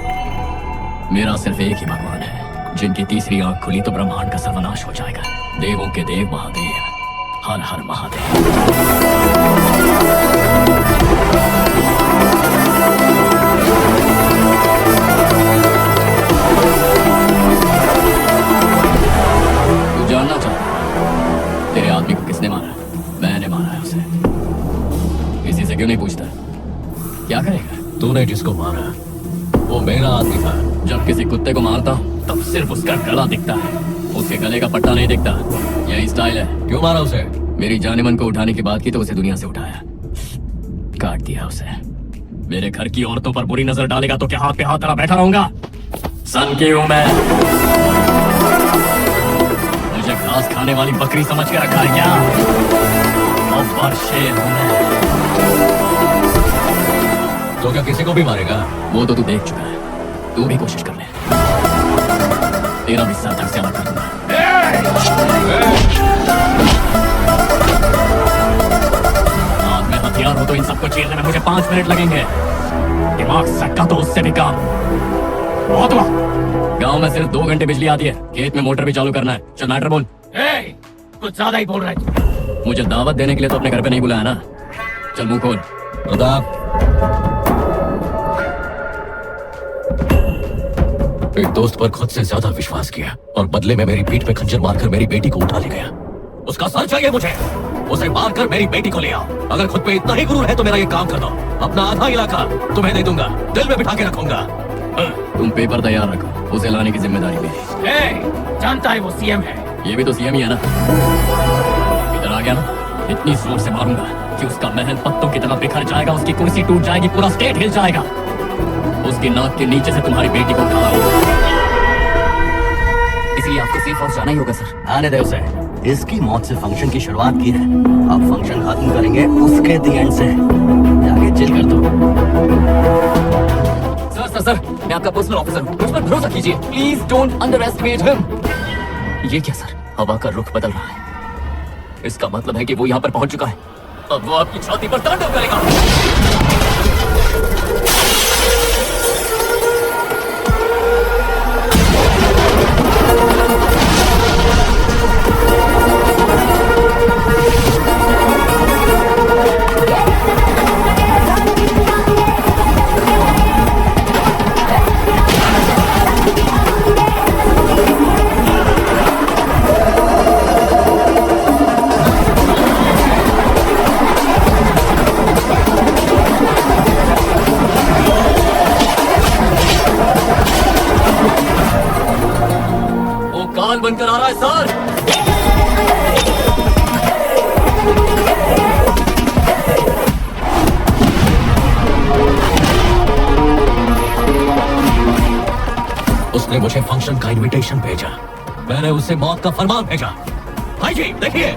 मेरा सिर्फ एक ही भगवान है, जिनकी तीसरी आंख खुली तो ब्रह्मांड का सर्वनाश हो जाएगा। देवों के देव महादेव, हर हर महादेव। तूने जिसको मारा वो मेरा आदमी था। जब किसी कुत्ते को मारता हूँ तब सिर्फ उसका गला दिखता है, उसके गले का पट्टा नहीं दिखता। यही स्टाइल है। क्यों मारा उसे? मेरी जानेमन को उठाने की बात की तो उसे दुनिया से उठाया, काट दिया उसे। मेरे घर की औरतों पर बुरी नजर डालेगा तो क्या हाथ पे हाथ धरा बैठा रहूंगा? सन की हूं मैं, मुझे घास खाने वाली बकरी समझ के रखा है क्या? और शेर हूं मैं। तो क्या किसी को भी मारेगा? वो तो तू देख चुका है, तू भी कोशिश कर ले, तेरा भी सर धड़ से अलग कर दूंगा। हाथ में हथियार हो तो इन सबको चीरने में मुझे 5 मिनट लगेंगे। दिमाग सटका तो उससे भी काम। बहुत हुआ। गांव में सिर्फ 2 घंटे बिजली आती है, खेत में मोटर भी चालू करना है। चल मैटर बोल। कुछ ज्यादा ही बोल रहा है। मुझे दावत देने के लिए तो अपने घर पे नहीं बुलाया ना? चल मुंह खोल। प्रताप, एक दोस्त पर खुद से ज्यादा विश्वास किया और बदले में मेरी पीठ पे खंजर मारकर मेरी बेटी को उठा ले गया। उसका सर चाहिए मुझे, उसे मारकर मेरी बेटी को ले आओ। अगर खुद पे इतना ही गुरूर है तो मेरा ये काम कर दो, अपना आधा इलाका तुम्हें दे दूंगा, दिल में बिठा के रखूंगा। तुम पेपर तैयार रखो, उसे लाने की जिम्मेदारी मेरी। जानता है वो सीएम है। ये भी तो सीएम ही है ना। इधर आ गया ना, इतनी जोर से मारूंगा कि उसका महल पत्तों की तरह बिखर जाएगा, उसकी कुर्सी टूट जाएगी, पूरा स्टेट हिल जाएगा। उसकी नाक के नीचे से तुम्हारी बेटी को उठा। इसलिए आपको सेफ हाउस जाना ही होगा सर। आने दे उसे, इसकी मौत से फंक्शन की शुरुआत की है, अब फंक्शन खत्म करेंगे उसके दी एंड से। जाके चिल कर दो। सर, मैं आपका पर्सनल ऑफिसर हूँ, मुझ पर भरोसा कीजिए। Please don't under estimate him. ये क्या सर, हवा का रुख बदल रहा है। इसका मतलब है कि वो यहाँ पर पहुंच चुका है। अब वो आपकी छाती पर तांडव करेगा। बनकर आ रहा है सर। उसने मुझे फंक्शन का इनविटेशन भेजा, मैंने उसे मौत का फरमान भेजा। भाई जी देखिए,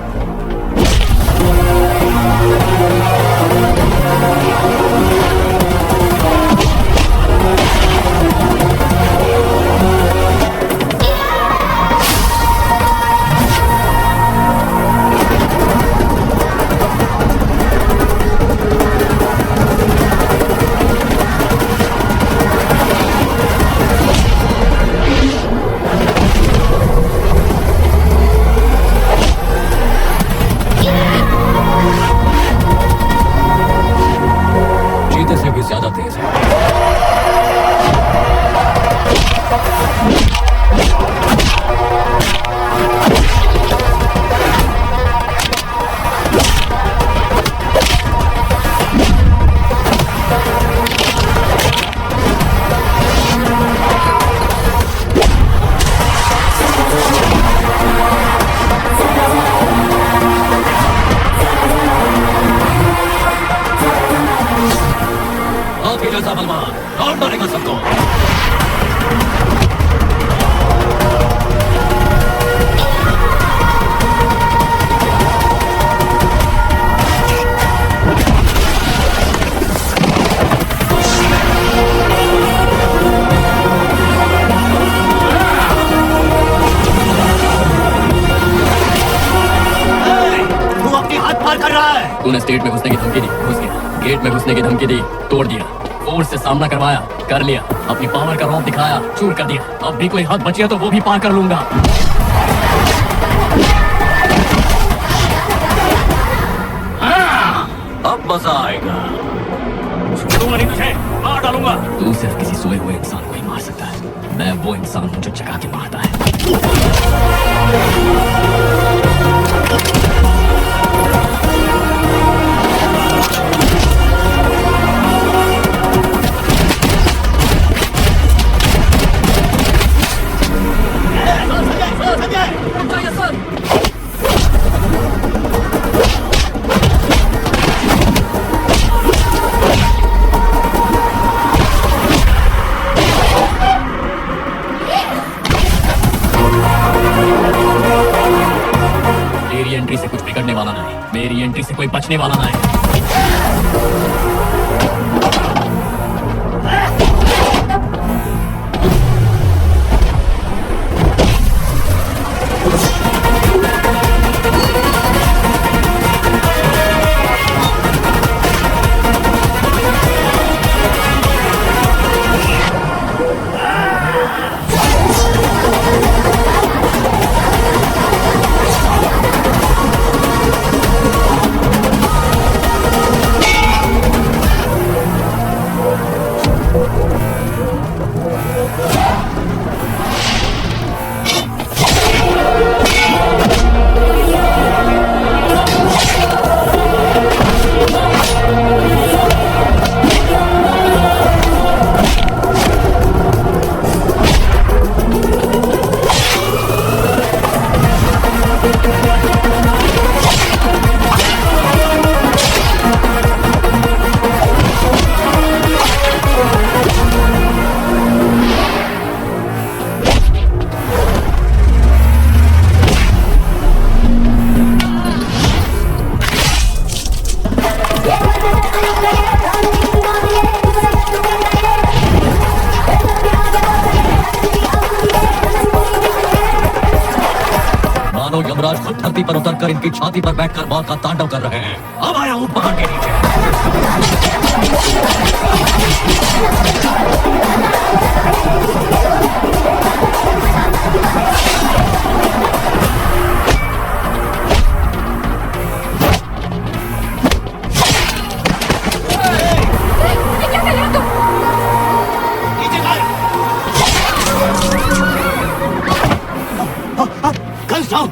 तूने स्टेट में घुसने की धमकी दी, घुस गया। गेट में घुसने की धमकी दी, तोड़ दिया। फोर्स से सामना करवाया, कर लिया। अपनी पावर का रौब दिखाया, चूर कर दिया। अब भी कोई हद बची है तो वो भी पार कर लूंगा। अब मजा आएगा। छोड़ूंगा नहीं तुझे, मार डालूंगा। तू सिर्फ किसी सोए हुए इंसान को ही मार सकता है। मैं वो इंसान हूं जो जगा के मारता है। मेरी एंट्री से कुछ बिगड़ने वाला नहीं, मेरी एंट्री से कोई बचने वाला नहीं। यमराज खुद धरती पर उतरकर इनकी छाती पर बैठकर मौत का तांडव कर रहे हैं। अब आया हूं पहाड़ के नीचे।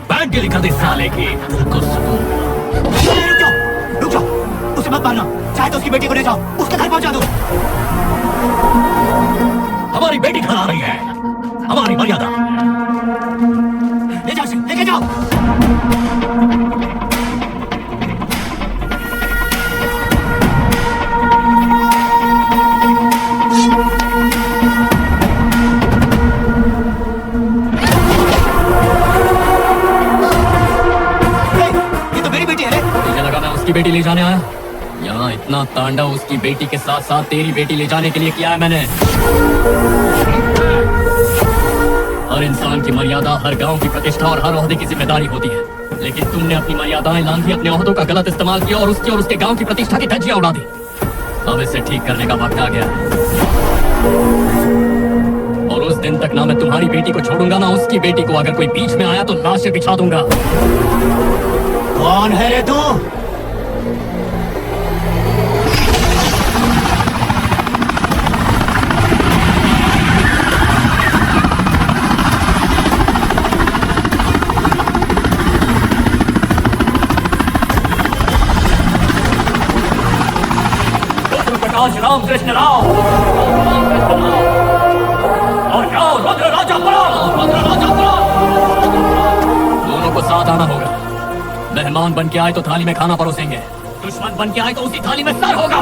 बैंड के लिखा दे साले की। रुक जाओ, उसे मत मारना, चाहे तो उसकी बेटी को ले जाओ, उसके घर पहुंचा दो। हमारी बेटी घर आ रही है, हमारी मर्यादा। ले जाओ, लेके जाओ। उसकी बेटी ले जाने आया। यहाँ इतना तांडव उसकी बेटी के साथ साथ तेरी बेटी ले जाने के लिए किया है मैंने। हर इंसान की मर्यादा, हर गांव की प्रतिष्ठा और हर ओहदे की जिम्मेदारी होती है, लेकिन तुमने अपनी मर्यादाएं लांघी, अपने ओहदों का गलत इस्तेमाल किया और उसके गांव की प्रतिष्ठा की धज्जियां उड़ा दी। अब इसे ठीक करने का वक्त आ गया और उस दिन तक ना मैं तुम्हारी बेटी को छोड़ूंगा ना उसकी बेटी को। अगर कोई बीच में आया तो लाशें बिछा दूंगा। कौन है रे तू? राम कृष्ण राव और जाओ रुद्र राजा दोनों को साथ आना होगा। मेहमान बन के आए तो थाली में खाना परोसेंगे, दुश्मन बन के आए तो उसी थाली में सर होगा।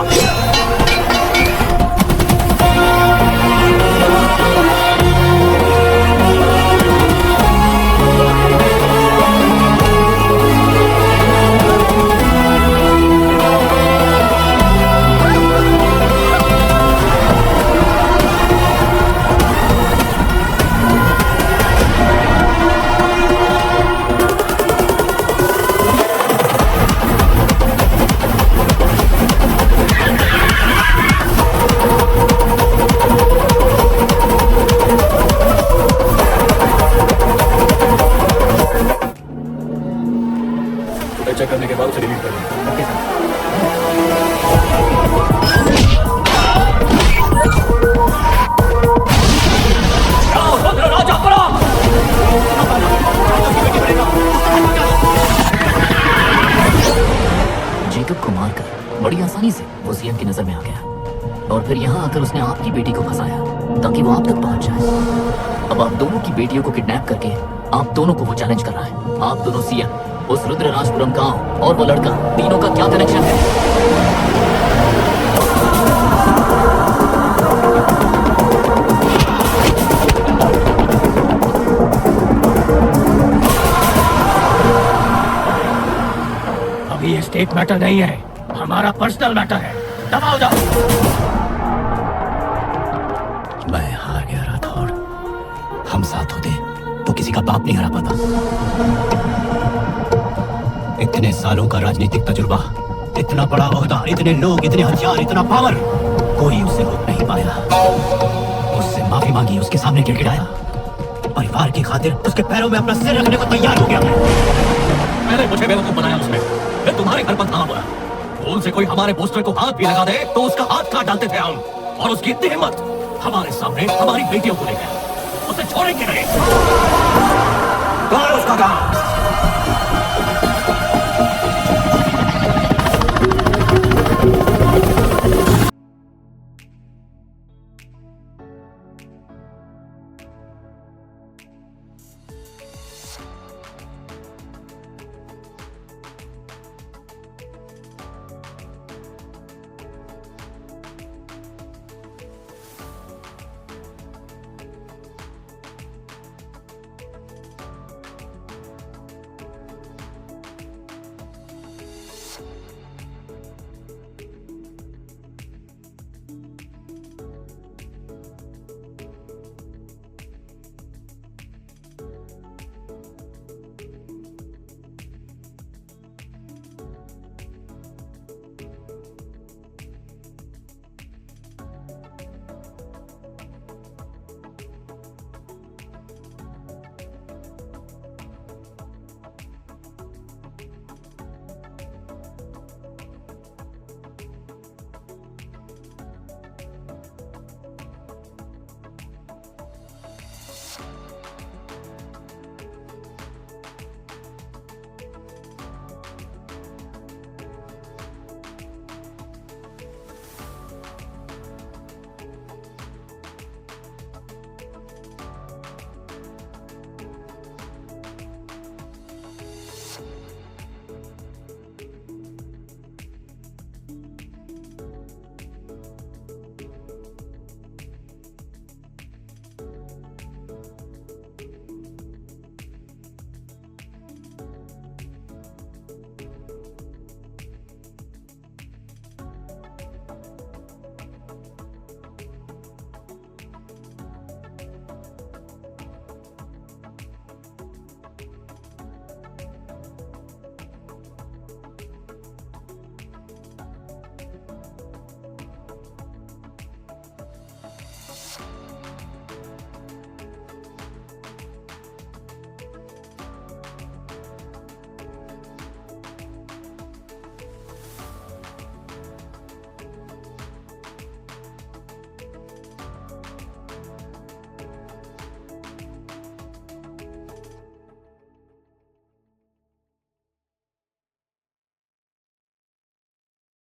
चेक करने के बाद उसे डिलीट कर जेकब को मारकर बड़ी आसानी से वो सीएम की नजर में आ गया और फिर यहाँ आकर उसने आपकी बेटी को फंसाया ताकि वो आप तक पहुंच जाए। अब आप दोनों की बेटियों को किडनैप करके आप दोनों को वो चैलेंज कर रहा है। आप दोनों सीएम, उस रुद्रराजपुरम गांव और वो लड़का, तीनों का क्या कनेक्शन है? स्टेट मैटर नहीं है, हमारा पर्सनल मैटर है। दबाओ जाओ। मैं हार गया राठौड़। हम साथ होते तो किसी का बाप नहीं हरा पाता। इतने सालों का राजनीतिक तजुर्बा, इतना बड़ा ओहदा, इतने लोग, इतने हथियार, इतना पावर, कोई उसे रोक नहीं पाया। उससे माफी मांगी, उसके सामने गिड़गिड़ाया, परिवार की खातिर उसके पैरों में अपना सिर रखने को तैयार हो गया। मैंने मुझे बेवकूफ बनाया उसने, फिर तुम्हारे घर पर था हुआ। भूल से कोई हमारे पोस्टर को हाथ भी लगा दे तो उसका हाथ काट डालते थे हम। और उसकी इतनी हिम्मत, हमारे सामने हमारी बेटियों को ले गया। उसे छोड़ेंगे नहीं। उसका काम